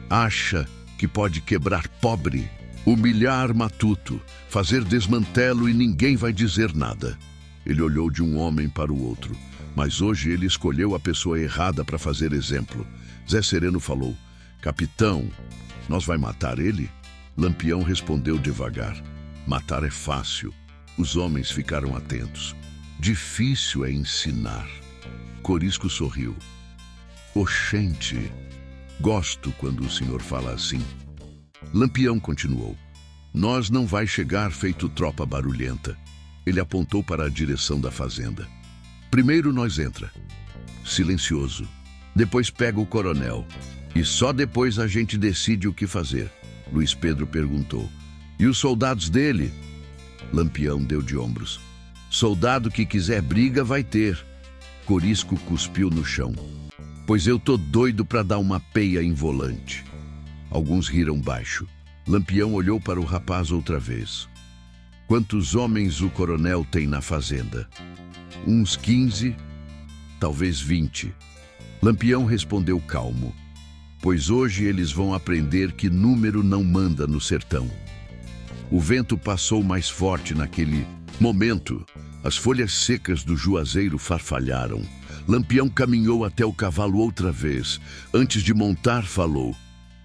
Acha que pode quebrar pobre, humilhar matuto, fazer desmantelo e ninguém vai dizer nada. Ele olhou de um homem para o outro, mas hoje ele escolheu a pessoa errada para fazer exemplo. Zé Sereno falou, capitão, nós vai matar ele? Lampião respondeu devagar, matar é fácil. Os homens ficaram atentos. Difícil é ensinar. Corisco sorriu. Oxente, gosto quando o senhor fala assim. Lampião continuou. Nós não vai chegar feito tropa barulhenta. Ele apontou para a direção da fazenda. Primeiro nós entra. Silencioso. Depois pega o coronel. E só depois a gente decide o que fazer. Luiz Pedro perguntou. E os soldados dele? Lampião deu de ombros. Soldado que quiser briga vai ter. Corisco cuspiu no chão. Pois eu tô doido para dar uma peia em volante. Alguns riram baixo. Lampião olhou para o rapaz outra vez. Quantos homens o coronel tem na fazenda? Uns 15, talvez 20. Lampião respondeu calmo. Pois hoje eles vão aprender que número não manda no sertão. O vento passou mais forte naquele momento. As folhas secas do juazeiro farfalharam. Lampião caminhou até o cavalo outra vez. Antes de montar, falou.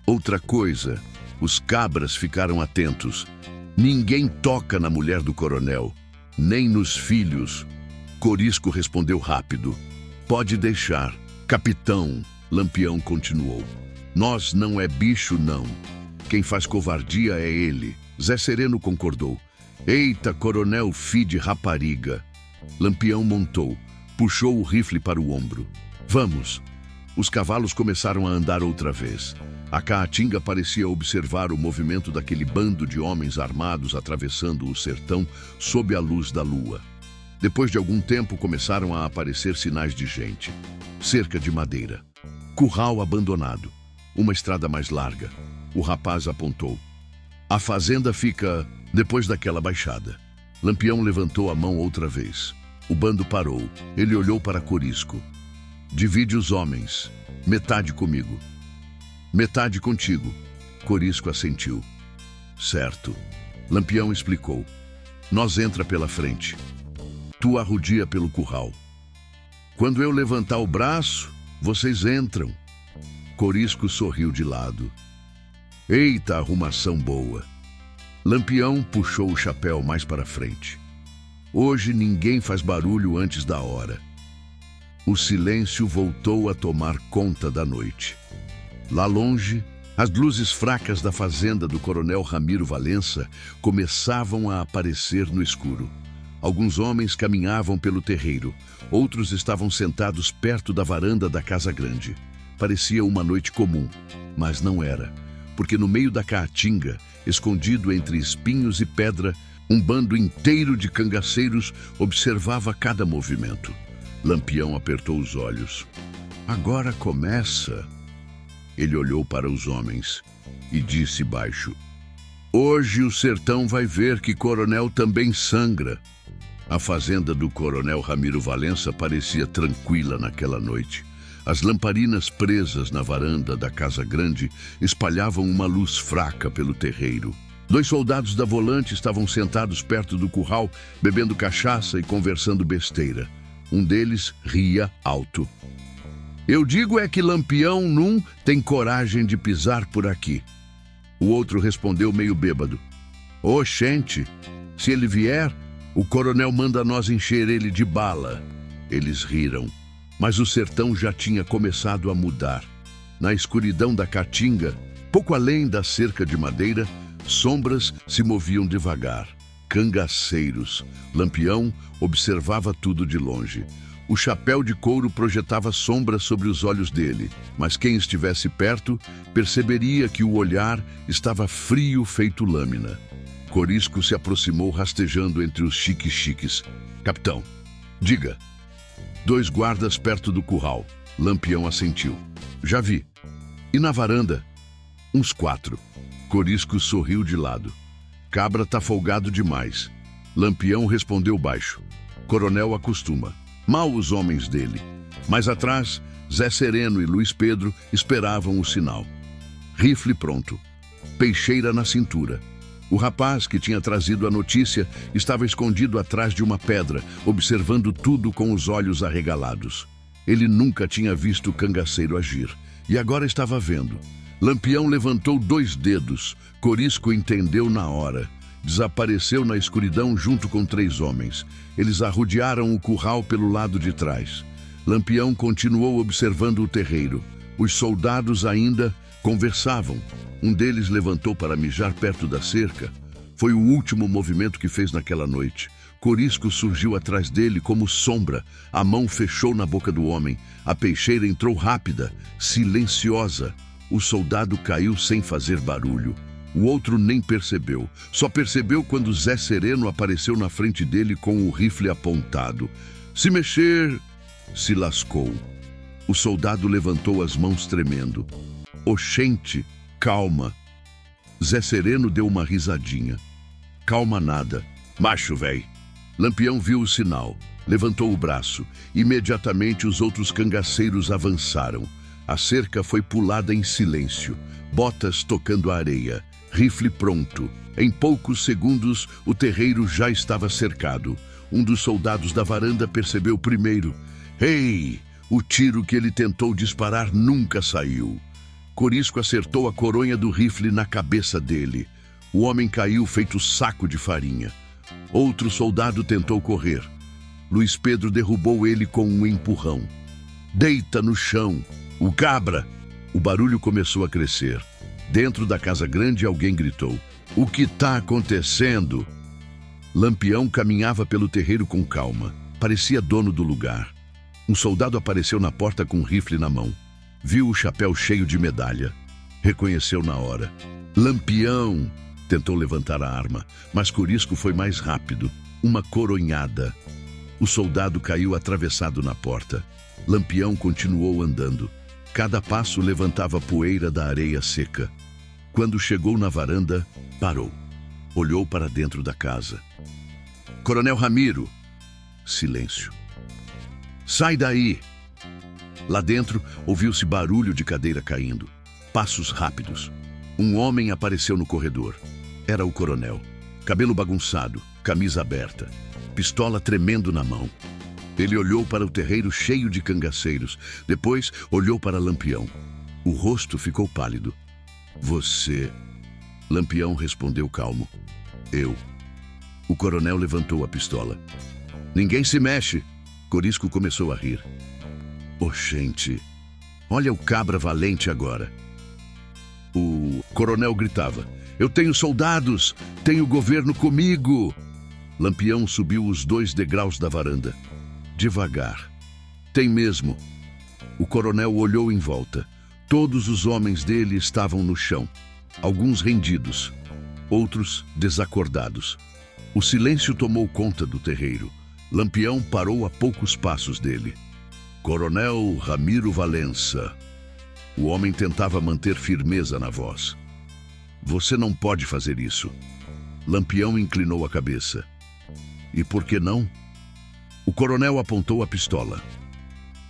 Outra coisa, os cabras ficaram atentos. Ninguém toca na mulher do coronel, nem nos filhos. Corisco respondeu rápido. Pode deixar. Capitão, Lampião continuou. Nós não é bicho, não. Quem faz covardia é ele. Zé Sereno concordou. Eita, coronel, fi de rapariga. Lampião montou. Puxou o rifle para o ombro. Vamos. Os cavalos começaram a andar outra vez. A Caatinga parecia observar o movimento daquele bando de homens armados atravessando o sertão sob a luz da lua. Depois de algum tempo começaram a aparecer sinais de gente. Cerca de madeira. Curral abandonado. Uma estrada mais larga. O rapaz apontou. A fazenda fica depois daquela baixada. Lampião levantou a mão outra vez. O bando parou. Ele olhou para Corisco. Divide os homens. Metade comigo. Metade contigo. Corisco assentiu. Certo. Lampião explicou. Nós entra pela frente. Tu arrodia pelo curral. Quando eu levantar o braço, vocês entram. Corisco sorriu de lado. Eita, arrumação boa. Lampião puxou o chapéu mais para frente. Hoje ninguém faz barulho antes da hora. O silêncio voltou a tomar conta da noite. Lá longe, as luzes fracas da fazenda do coronel Ramiro Valença começavam a aparecer no escuro. Alguns homens caminhavam pelo terreiro, outros estavam sentados perto da varanda da casa grande. Parecia uma noite comum, mas não era, porque no meio da Caatinga, escondido entre espinhos e pedra, um bando inteiro de cangaceiros observava cada movimento. Lampião apertou os olhos. Agora começa. Ele olhou para os homens e disse baixo. Hoje o sertão vai ver que coronel também sangra. A fazenda do coronel Ramiro Valença parecia tranquila naquela noite. As lamparinas presas na varanda da casa grande espalhavam uma luz fraca pelo terreiro. 2 soldados da volante estavam sentados perto do curral, bebendo cachaça e conversando besteira. Um deles ria alto. Eu digo é que Lampião não tem coragem de pisar por aqui. O outro respondeu meio bêbado. Oxente, se ele vier, o coronel manda nós encher ele de bala. Eles riram, mas o sertão já tinha começado a mudar. Na escuridão da Caatinga, pouco além da cerca de madeira, sombras se moviam devagar. Cangaceiros. Lampião observava tudo de longe. O chapéu de couro projetava sombras sobre os olhos dele, mas quem estivesse perto perceberia que o olhar estava frio feito lâmina. Corisco se aproximou rastejando entre os chiques-chiques. Capitão, diga. 2 guardas perto do curral. Lampião assentiu. Já vi. E na varanda? Uns 4. Corisco sorriu de lado. Cabra tá folgado demais. Lampião respondeu baixo. Coronel acostuma. Mal os homens dele. Mais atrás, Zé Sereno e Luiz Pedro esperavam o sinal. Rifle pronto. Peixeira na cintura. O rapaz que tinha trazido a notícia estava escondido atrás de uma pedra, observando tudo com os olhos arregalados. Ele nunca tinha visto o cangaceiro agir, e agora estava vendo. Lampião levantou 2 dedos. Corisco entendeu na hora. Desapareceu na escuridão junto com 3 homens. Eles arrodearam o curral pelo lado de trás. Lampião continuou observando o terreiro. Os soldados ainda conversavam. Um deles levantou para mijar perto da cerca. Foi o último movimento que fez naquela noite. Corisco surgiu atrás dele como sombra. A mão fechou na boca do homem. A peixeira entrou rápida, silenciosa. O soldado caiu sem fazer barulho. O outro nem percebeu. Só percebeu quando Zé Sereno apareceu na frente dele com o rifle apontado. Se mexer, se lascou. O soldado levantou as mãos tremendo. Oxente, calma. Zé Sereno deu uma risadinha. Calma nada. Macho, véi. Lampião viu o sinal. Levantou o braço. Imediatamente os outros cangaceiros avançaram. A cerca foi pulada em silêncio. Botas tocando a areia. Rifle pronto. Em poucos segundos, o terreiro já estava cercado. Um dos soldados da varanda percebeu primeiro. Ei! O tiro que ele tentou disparar nunca saiu. Corisco acertou a coronha do rifle na cabeça dele. O homem caiu feito saco de farinha. Outro soldado tentou correr. Luiz Pedro derrubou ele com um empurrão. Deita no chão. O cabra! O barulho começou a crescer. Dentro da casa grande, alguém gritou. O que está acontecendo? Lampião caminhava pelo terreiro com calma. Parecia dono do lugar. Um soldado apareceu na porta com um rifle na mão. Viu o chapéu cheio de medalha. Reconheceu na hora. Lampião! Tentou levantar a arma, mas Corisco foi mais rápido. Uma coronhada. O soldado caiu atravessado na porta. Lampião continuou andando. Cada passo levantava poeira da areia seca. Quando chegou na varanda, parou. Olhou para dentro da casa. Coronel Ramiro. Silêncio. Sai daí! Lá dentro, ouviu-se barulho de cadeira caindo. Passos rápidos. Um homem apareceu no corredor. Era o coronel. Cabelo bagunçado, camisa aberta, pistola tremendo na mão. Ele olhou para o terreiro cheio de cangaceiros. Depois, olhou para Lampião. O rosto ficou pálido. Você... Lampião respondeu calmo. Eu. O coronel levantou a pistola. Ninguém se mexe. Corisco começou a rir. Oxente, olha o cabra valente agora. O coronel gritava. Eu tenho soldados, tenho governo comigo. Lampião subiu os 2 degraus da varanda. Devagar. Tem mesmo. O coronel olhou em volta. Todos os homens dele estavam no chão. Alguns rendidos, outros desacordados. O silêncio tomou conta do terreiro. Lampião parou a poucos passos dele. Coronel Ramiro Valença. O homem tentava manter firmeza na voz. Você não pode fazer isso. Lampião inclinou a cabeça. E por que não? O coronel apontou a pistola.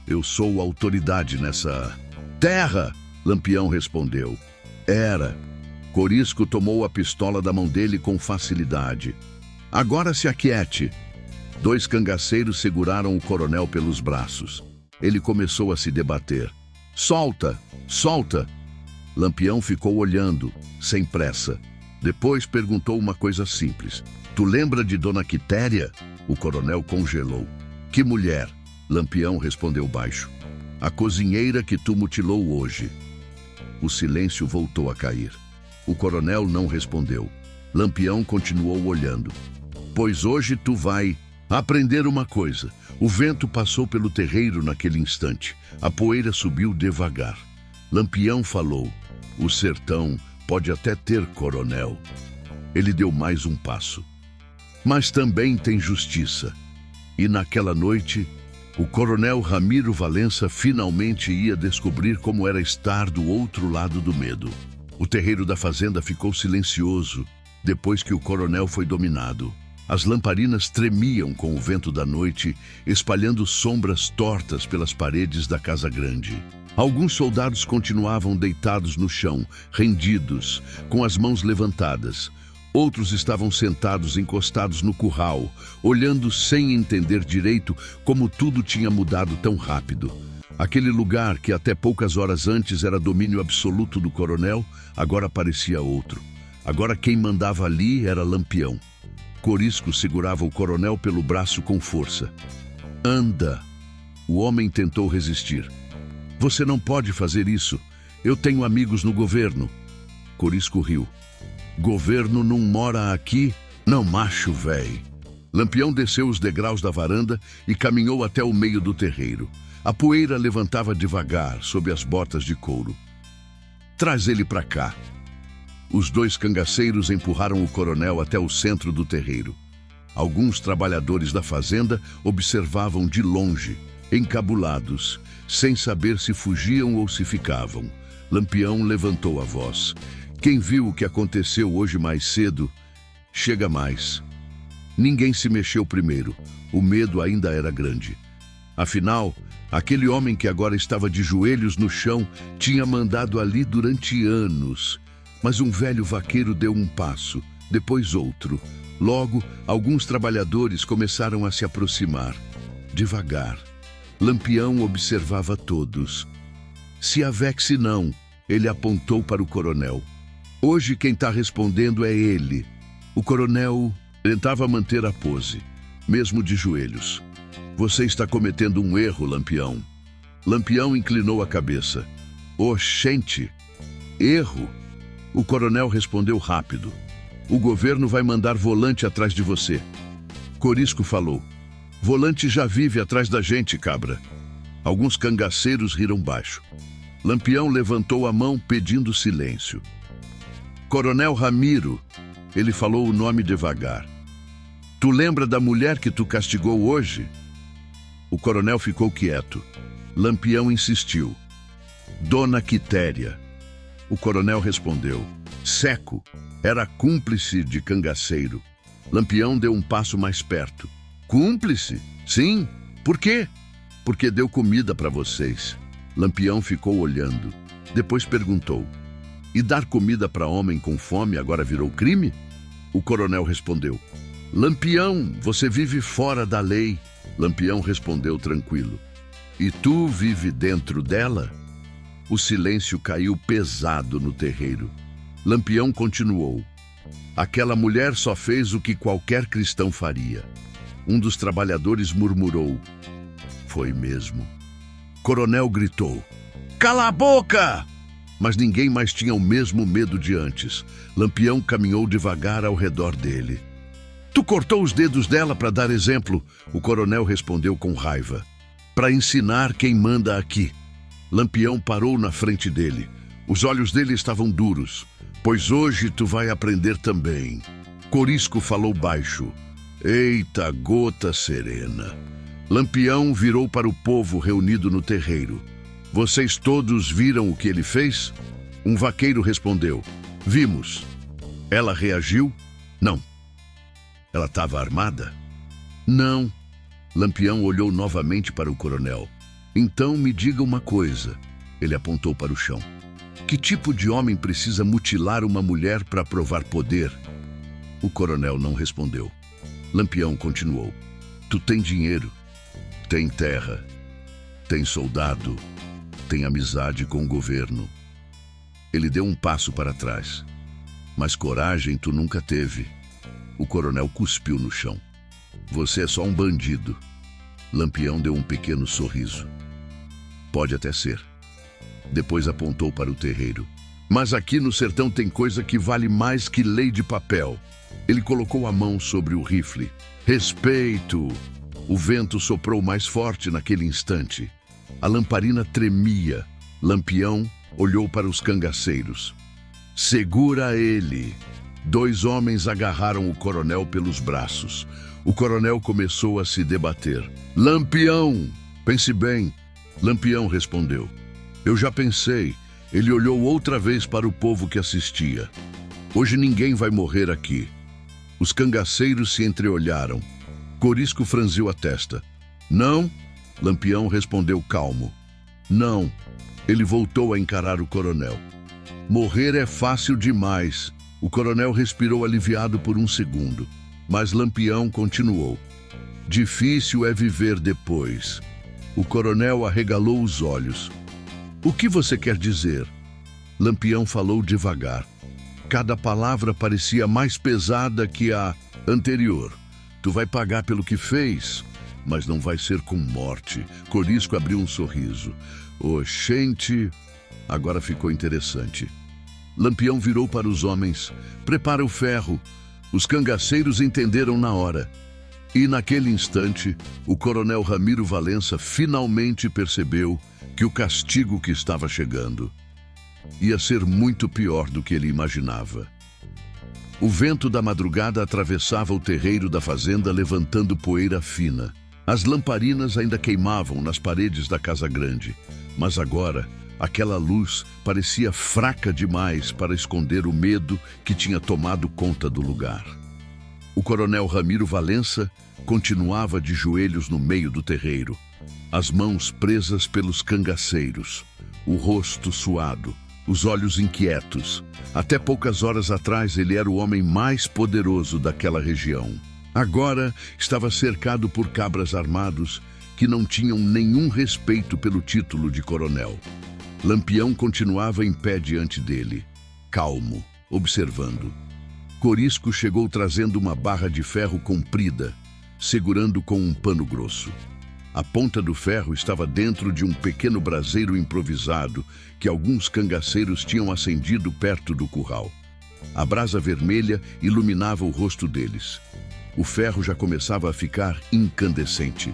Eu sou autoridade nessa terra, Lampião respondeu. Era. Corisco tomou a pistola da mão dele com facilidade. Agora se aquiete. 2 cangaceiros seguraram o coronel pelos braços. Ele começou a se debater. Solta! Solta! Lampião ficou olhando, sem pressa. Depois perguntou uma coisa simples. Tu lembra de Dona Quitéria? O coronel congelou. Que mulher? Lampião respondeu baixo. A cozinheira que tu mutilou hoje. O silêncio voltou a cair. O coronel não respondeu. Lampião continuou olhando. Pois hoje tu vai aprender uma coisa. O vento passou pelo terreiro naquele instante. A poeira subiu devagar. Lampião falou. O sertão pode até ter coronel. Ele deu mais um passo. Mas também tem justiça. E naquela noite, o coronel Ramiro Valença finalmente ia descobrir como era estar do outro lado do medo. O terreiro da fazenda ficou silencioso depois que o coronel foi dominado. As lamparinas tremiam com o vento da noite, espalhando sombras tortas pelas paredes da casa grande. Alguns soldados continuavam deitados no chão, rendidos, com as mãos levantadas. Outros estavam sentados encostados no curral, olhando sem entender direito como tudo tinha mudado tão rápido. Aquele lugar que até poucas horas antes era domínio absoluto do coronel, agora parecia outro. Agora quem mandava ali era Lampião. Corisco segurava o coronel pelo braço com força. "Anda!" O homem tentou resistir. "Você não pode fazer isso. Eu tenho amigos no governo." Corisco riu. "Governo não mora aqui? Não, macho, véi." Lampião desceu os degraus da varanda e caminhou até o meio do terreiro. A poeira levantava devagar sob as botas de couro. "Traz ele pra cá." Os dois cangaceiros empurraram o coronel até o centro do terreiro. Alguns trabalhadores da fazenda observavam de longe, encabulados, sem saber se fugiam ou se ficavam. Lampião levantou a voz. "Quem viu o que aconteceu hoje mais cedo, chega mais." Ninguém se mexeu primeiro. O medo ainda era grande. Afinal, aquele homem que agora estava de joelhos no chão tinha mandado ali durante anos. Mas um velho vaqueiro deu um passo, depois outro. Logo, alguns trabalhadores começaram a se aproximar. Devagar. Lampião observava todos. "Se avexe não," ele apontou para o coronel. "Hoje quem está respondendo é ele." O coronel tentava manter a pose, mesmo de joelhos. "Você está cometendo um erro, Lampião." Lampião inclinou a cabeça. "Oxente! Erro?" O coronel respondeu rápido. "O governo vai mandar volante atrás de você." Corisco falou. "Volante já vive atrás da gente, cabra." Alguns cangaceiros riram baixo. Lampião levantou a mão pedindo silêncio. "Coronel Ramiro," ele falou o nome devagar. "Tu lembra da mulher que tu castigou hoje?" O coronel ficou quieto. Lampião insistiu. "Dona Quitéria." O coronel respondeu. "Seco, era cúmplice de cangaceiro." Lampião deu um passo mais perto. "Cúmplice? Sim. Por quê?" "Porque deu comida para vocês." Lampião ficou olhando. Depois perguntou. "E dar comida para homem com fome agora virou crime?" O coronel respondeu. "Lampião, você vive fora da lei." Lampião respondeu tranquilo. "E tu vive dentro dela?" O silêncio caiu pesado no terreiro. Lampião continuou. "Aquela mulher só fez o que qualquer cristão faria." Um dos trabalhadores murmurou. "Foi mesmo." Coronel gritou. "Cala a boca!" Mas ninguém mais tinha o mesmo medo de antes. Lampião caminhou devagar ao redor dele. "Tu cortou os dedos dela para dar exemplo?" O coronel respondeu com raiva. "Para ensinar quem manda aqui." Lampião parou na frente dele. Os olhos dele estavam duros. "Pois hoje tu vai aprender também." Corisco falou baixo. "Eita, gota serena." Lampião virou para o povo reunido no terreiro. "Vocês todos viram o que ele fez?" Um vaqueiro respondeu. "Vimos." "Ela reagiu?" "Não." "Ela estava armada?" "Não." Lampião olhou novamente para o coronel. "Então me diga uma coisa." Ele apontou para o chão. "Que tipo de homem precisa mutilar uma mulher para provar poder?" O coronel não respondeu. Lampião continuou. "Tu tem dinheiro, tem terra, tem soldado, tem amizade com o governo." Ele deu um passo para trás. "Mas coragem tu nunca teve." O coronel cuspiu no chão. "Você é só um bandido." Lampião deu um pequeno sorriso. "Pode até ser." Depois apontou para o terreiro. "Mas aqui no sertão tem coisa que vale mais que lei de papel." Ele colocou a mão sobre o rifle. "Respeito!" O vento soprou mais forte naquele instante. A lamparina tremia. Lampião olhou para os cangaceiros. "Segura ele!" Dois homens agarraram o coronel pelos braços. O coronel começou a se debater. "Lampião! Pense bem." Lampião respondeu. "Eu já pensei. Ele olhou outra vez para o povo que assistia. Hoje ninguém vai morrer aqui. Os cangaceiros se entreolharam. Corisco franziu a testa. Não, Lampião respondeu calmo. Não. Ele voltou a encarar o coronel. Morrer é fácil demais. O coronel respirou aliviado por um segundo. Mas Lampião continuou. Difícil é viver depois. O coronel arregalou os olhos. O que você quer dizer? Lampião falou devagar. Cada palavra parecia mais pesada que a anterior. Tu vai pagar pelo que fez, mas não vai ser com morte. Corisco abriu um sorriso. Oxente! Agora ficou interessante. Lampião virou para os homens. Prepara o ferro. Os cangaceiros entenderam na hora. E naquele instante, o coronel Ramiro Valença finalmente percebeu que o castigo que estava chegando ia ser muito pior do que ele imaginava. O vento da madrugada atravessava o terreiro da fazenda, levantando poeira fina. As lamparinas ainda queimavam nas paredes da casa grande, mas agora aquela luz parecia fraca demais para esconder o medo que tinha tomado conta do lugar. O coronel Ramiro Valença continuava de joelhos no meio do terreiro, as mãos presas pelos cangaceiros, o rosto suado, os olhos inquietos. Até poucas horas atrás ele era o homem mais poderoso daquela região. Agora estava cercado por cabras armados que não tinham nenhum respeito pelo título de coronel. Lampião continuava em pé diante dele, calmo, observando. Corisco chegou trazendo uma barra de ferro comprida, segurando com um pano grosso. A ponta do ferro estava dentro de um pequeno braseiro improvisado que alguns cangaceiros tinham acendido perto do curral. A brasa vermelha iluminava o rosto deles. O ferro já começava a ficar incandescente,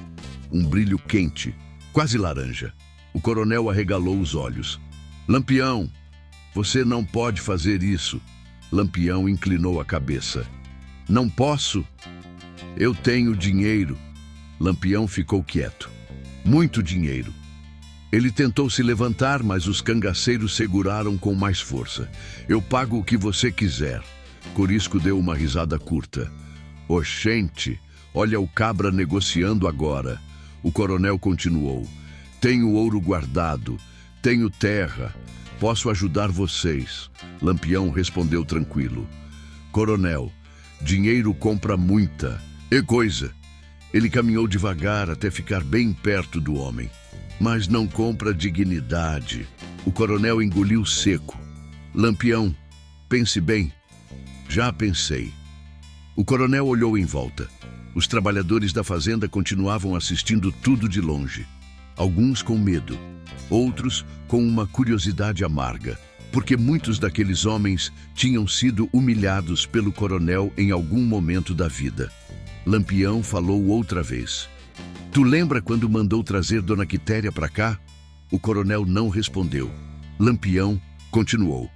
um brilho quente, quase laranja. O coronel arregalou os olhos. Lampião, você não pode fazer isso. Lampião inclinou a cabeça. Não posso. Eu tenho dinheiro. Lampião ficou quieto. Muito dinheiro. Ele tentou se levantar, mas os cangaceiros seguraram com mais força. Eu pago o que você quiser. Corisco deu uma risada curta. Oxente, olha o cabra negociando agora. O coronel continuou. Tenho ouro guardado, tenho terra, posso ajudar vocês. Lampião respondeu tranquilo. Coronel, dinheiro compra muita coisa. Ele caminhou devagar até ficar bem perto do homem. Mas não compra dignidade. O coronel engoliu seco. Lampião, pense bem. Já pensei. O coronel olhou em volta. Os trabalhadores da fazenda continuavam assistindo tudo de longe. Alguns com medo, outros com uma curiosidade amarga, porque muitos daqueles homens tinham sido humilhados pelo coronel em algum momento da vida. Lampião falou outra vez. Tu lembra quando mandou trazer Dona Quitéria para cá? O coronel não respondeu. Lampião continuou.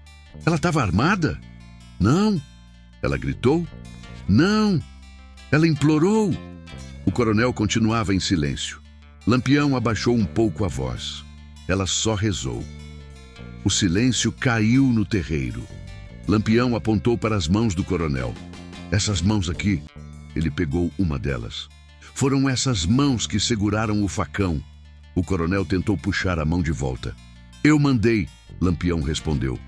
Ela estava armada? Não. Ela gritou? Não. Ela implorou. O coronel continuava em silêncio. Lampião abaixou um pouco a voz. Ela só rezou. O silêncio caiu no terreiro. Lampião apontou para as mãos do coronel. Essas mãos aqui, ele pegou uma delas. Foram essas mãos que seguraram o facão. O coronel tentou puxar a mão de volta. Eu mandei, Lampião respondeu.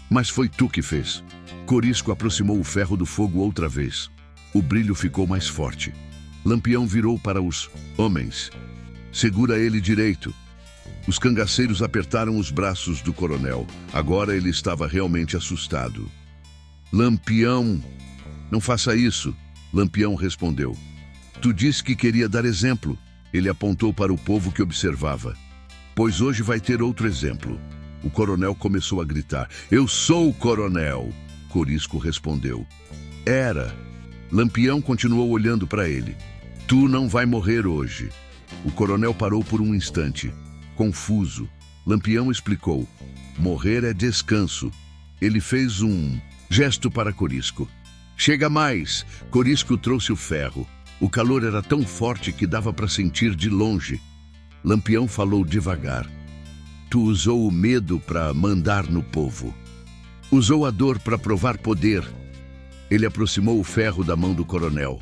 Mas foi tu que fez. Corisco aproximou o ferro do fogo outra vez. O brilho ficou mais forte. Lampião virou para os homens. Segura ele direito. Os cangaceiros apertaram os braços do coronel. Agora ele estava realmente assustado. Lampião, não faça isso, Lampião respondeu. Tu disse que queria dar exemplo. Ele apontou para o povo que observava. Pois hoje vai ter outro exemplo. O coronel começou a gritar. Eu sou o coronel, Corisco respondeu. Era. Lampião continuou olhando para ele. Tu não vai morrer hoje. O coronel parou por um instante. Confuso, Lampião explicou. Morrer é descanso. Ele fez um gesto para Corisco. Chega mais! Corisco trouxe o ferro. O calor era tão forte que dava para sentir de longe. Lampião falou devagar. Tu usou o medo para mandar no povo. Usou a dor para provar poder. Ele aproximou o ferro da mão do coronel.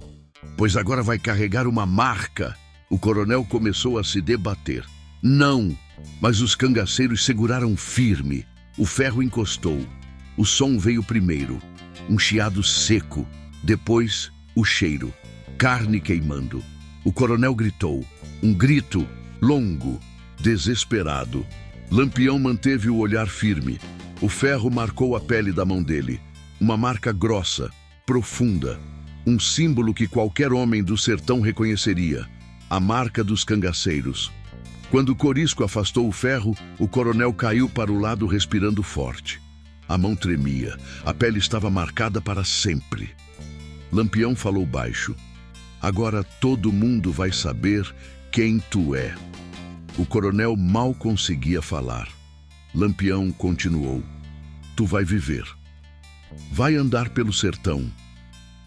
Pois agora vai carregar uma marca. O coronel começou a se debater. Não, mas os cangaceiros seguraram firme. O ferro encostou. O som veio primeiro. Um chiado seco. Depois, o cheiro. Carne queimando. O coronel gritou. Um grito longo, desesperado. Lampião manteve o olhar firme. O ferro marcou a pele da mão dele. Uma marca grossa, profunda. Um símbolo que qualquer homem do sertão reconheceria. A marca dos cangaceiros. Quando Corisco afastou o ferro, o coronel caiu para o lado respirando forte. A mão tremia. A pele estava marcada para sempre. Lampião falou baixo. Agora todo mundo vai saber quem tu é. O coronel mal conseguia falar. Lampião continuou. Tu vai viver. Vai andar pelo sertão.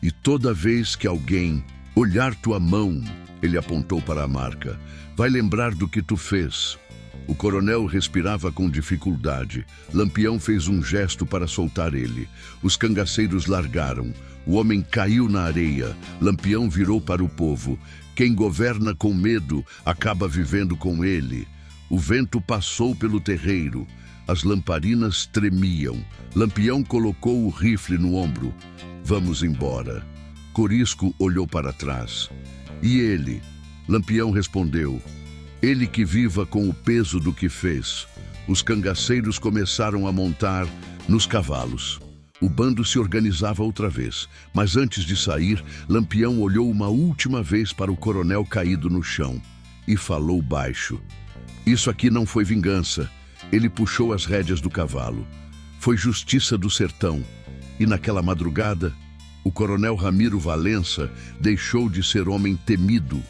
E toda vez que alguém olhar tua mão, ele apontou para a marca, vai lembrar do que tu fez. O coronel respirava com dificuldade. Lampião fez um gesto para soltar ele. Os cangaceiros largaram. O homem caiu na areia. Lampião virou para o povo. Quem governa com medo acaba vivendo com ele. O vento passou pelo terreiro. As lamparinas tremiam. Lampião colocou o rifle no ombro. Vamos embora. Corisco olhou para trás. E ele? Lampião respondeu. Ele que viva com o peso do que fez. Os cangaceiros começaram a montar nos cavalos. O bando se organizava outra vez, mas antes de sair, Lampião olhou uma última vez para o coronel caído no chão e falou baixo. Isso aqui não foi vingança. Ele puxou as rédeas do cavalo. Foi justiça do sertão. E naquela madrugada, o coronel Ramiro Valença deixou de ser homem temido.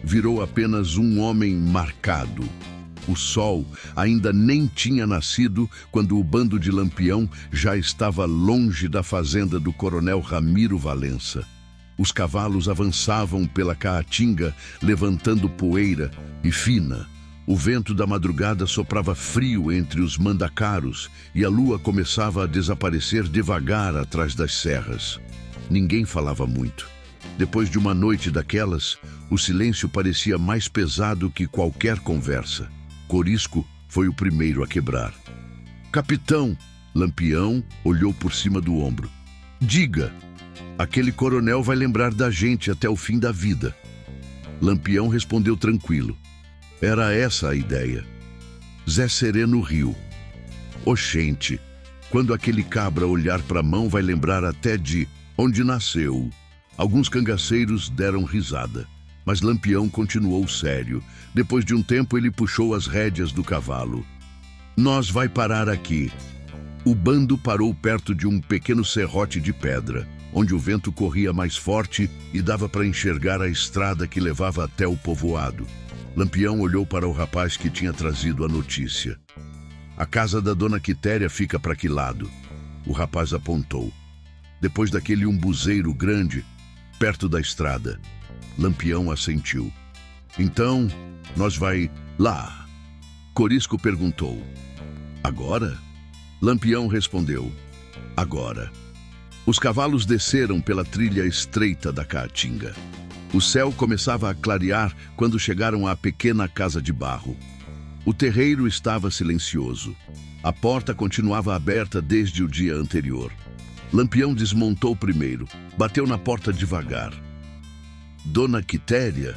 Virou apenas um homem marcado. O sol ainda nem tinha nascido quando o bando de Lampião já estava longe da fazenda do coronel Ramiro Valença. Os cavalos avançavam pela caatinga, levantando poeira e fina. O vento da madrugada soprava frio entre os mandacaros e a lua começava a desaparecer devagar atrás das serras. Ninguém falava muito. Depois de uma noite daquelas, o silêncio parecia mais pesado que qualquer conversa. Corisco foi o primeiro a quebrar. Capitão! Lampião olhou por cima do ombro. Diga! Aquele coronel vai lembrar da gente até o fim da vida. Lampião respondeu tranquilo. Era essa a ideia. Zé Sereno riu. Oxente, quando aquele cabra olhar para a mão vai lembrar até de onde nasceu. Alguns cangaceiros deram risada, mas Lampião continuou sério. Depois de um tempo ele puxou as rédeas do cavalo. Nós vai parar aqui. O bando parou perto de um pequeno serrote de pedra, onde o vento corria mais forte e dava para enxergar a estrada que levava até o povoado. Lampião olhou para o rapaz que tinha trazido a notícia. A casa da dona Quitéria fica para que lado? O rapaz apontou. Depois daquele umbuzeiro grande, perto da estrada. Lampião assentiu. Então, nós vai lá. Corisco perguntou. Agora? Lampião respondeu. Agora. Os cavalos desceram pela trilha estreita da caatinga. O céu começava a clarear quando chegaram à pequena casa de barro. O terreiro estava silencioso. A porta continuava aberta desde o dia anterior. Lampião desmontou primeiro, bateu na porta devagar. Dona Quitéria?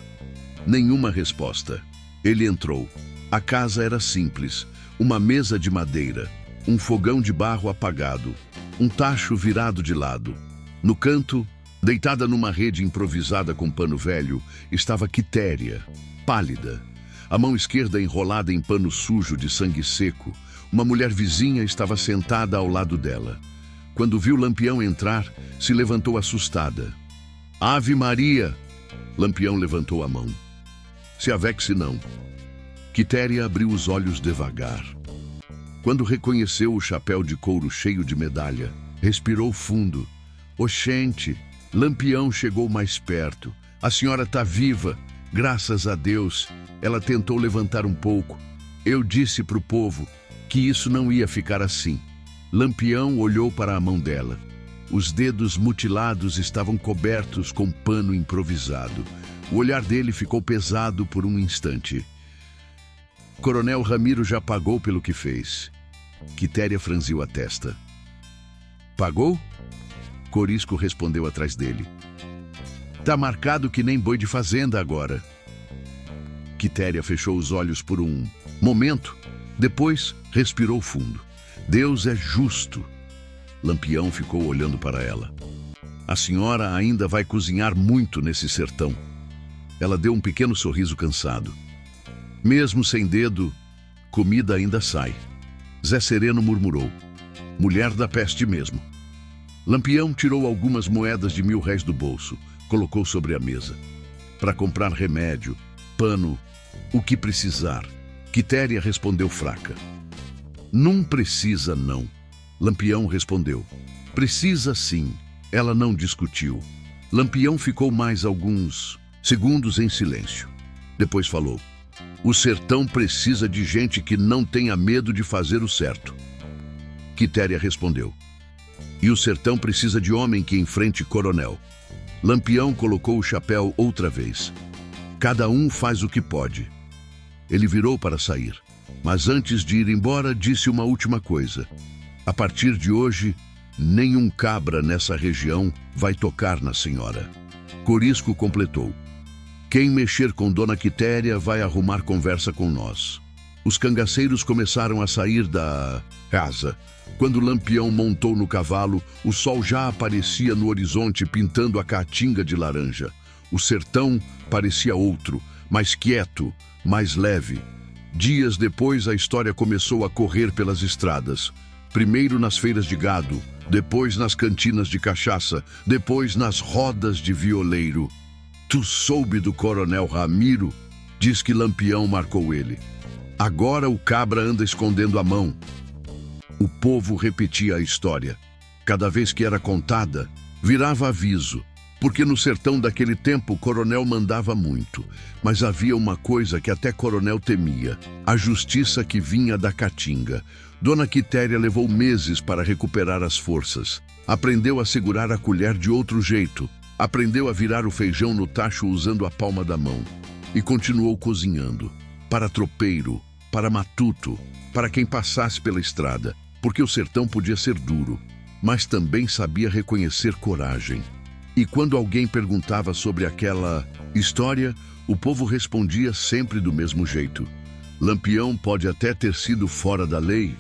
Nenhuma resposta. Ele entrou. A casa era simples. Uma mesa de madeira, um fogão de barro apagado, um tacho virado de lado. No canto, deitada numa rede improvisada com pano velho, estava Quitéria, pálida. A mão esquerda enrolada em pano sujo de sangue seco. Uma mulher vizinha estava sentada ao lado dela. Quando viu Lampião entrar, se levantou assustada. Ave Maria! Lampião levantou a mão. Se avexe não. Quitéria abriu os olhos devagar. Quando reconheceu o chapéu de couro cheio de medalha, respirou fundo. Oxente, Lampião chegou mais perto. A senhora está viva, graças a Deus. Ela tentou levantar um pouco. Eu disse para o povo que isso não ia ficar assim. Lampião olhou para a mão dela. Os dedos mutilados estavam cobertos com pano improvisado. O olhar dele ficou pesado por um instante. Coronel Ramiro já pagou pelo que fez. Quitéria franziu a testa. Pagou? Corisco respondeu atrás dele. Tá marcado que nem boi de fazenda agora. Quitéria fechou os olhos por um momento, depois respirou fundo. Deus é justo. Lampião ficou olhando para ela. A senhora ainda vai cozinhar muito nesse sertão. Ela deu um pequeno sorriso cansado. Mesmo sem dedo, comida ainda sai. Zé Sereno murmurou. Mulher da peste mesmo. Lampião tirou algumas moedas de R$1000 do bolso, colocou sobre a mesa. Para comprar remédio, pano, o que precisar. Quitéria respondeu fraca. Não precisa, não. Lampião respondeu. Precisa sim. Ela não discutiu. Lampião ficou mais alguns segundos em silêncio. Depois falou. O sertão precisa de gente que não tenha medo de fazer o certo. Quitéria respondeu. E o sertão precisa de homem que enfrente coronel. Lampião colocou o chapéu outra vez. Cada um faz o que pode. Ele virou para sair, mas antes de ir embora disse uma última coisa. A partir de hoje, nenhum cabra nessa região vai tocar na senhora. Corisco completou. Quem mexer com Dona Quitéria vai arrumar conversa com nós. Os cangaceiros começaram a sair da casa. Quando Lampião montou no cavalo, o sol já aparecia no horizonte pintando a caatinga de laranja. O sertão parecia outro, mais quieto, mais leve. Dias depois a história começou a correr pelas estradas. Primeiro nas feiras de gado, depois nas cantinas de cachaça, depois nas rodas de violeiro. Tu soube do coronel Ramiro? Diz que Lampião marcou ele. Agora o cabra anda escondendo a mão. O povo repetia a história. Cada vez que era contada, virava aviso. Porque no sertão daquele tempo o coronel mandava muito. Mas havia uma coisa que até coronel temia. A justiça que vinha da caatinga. Dona Quitéria levou meses para recuperar as forças. Aprendeu a segurar a colher de outro jeito. Aprendeu a virar o feijão no tacho usando a palma da mão. E continuou cozinhando. Para tropeiro, para matuto, para quem passasse pela estrada. Porque o sertão podia ser duro, mas também sabia reconhecer coragem. E quando alguém perguntava sobre aquela história, o povo respondia sempre do mesmo jeito. Lampião pode até ter sido fora da lei,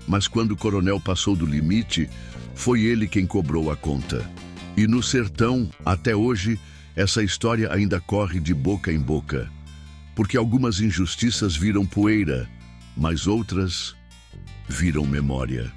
mas quando o coronel passou do limite, foi ele quem cobrou a conta. E no sertão, até hoje, essa história ainda corre de boca em boca. Porque algumas injustiças viram poeira, mas outras viram memória.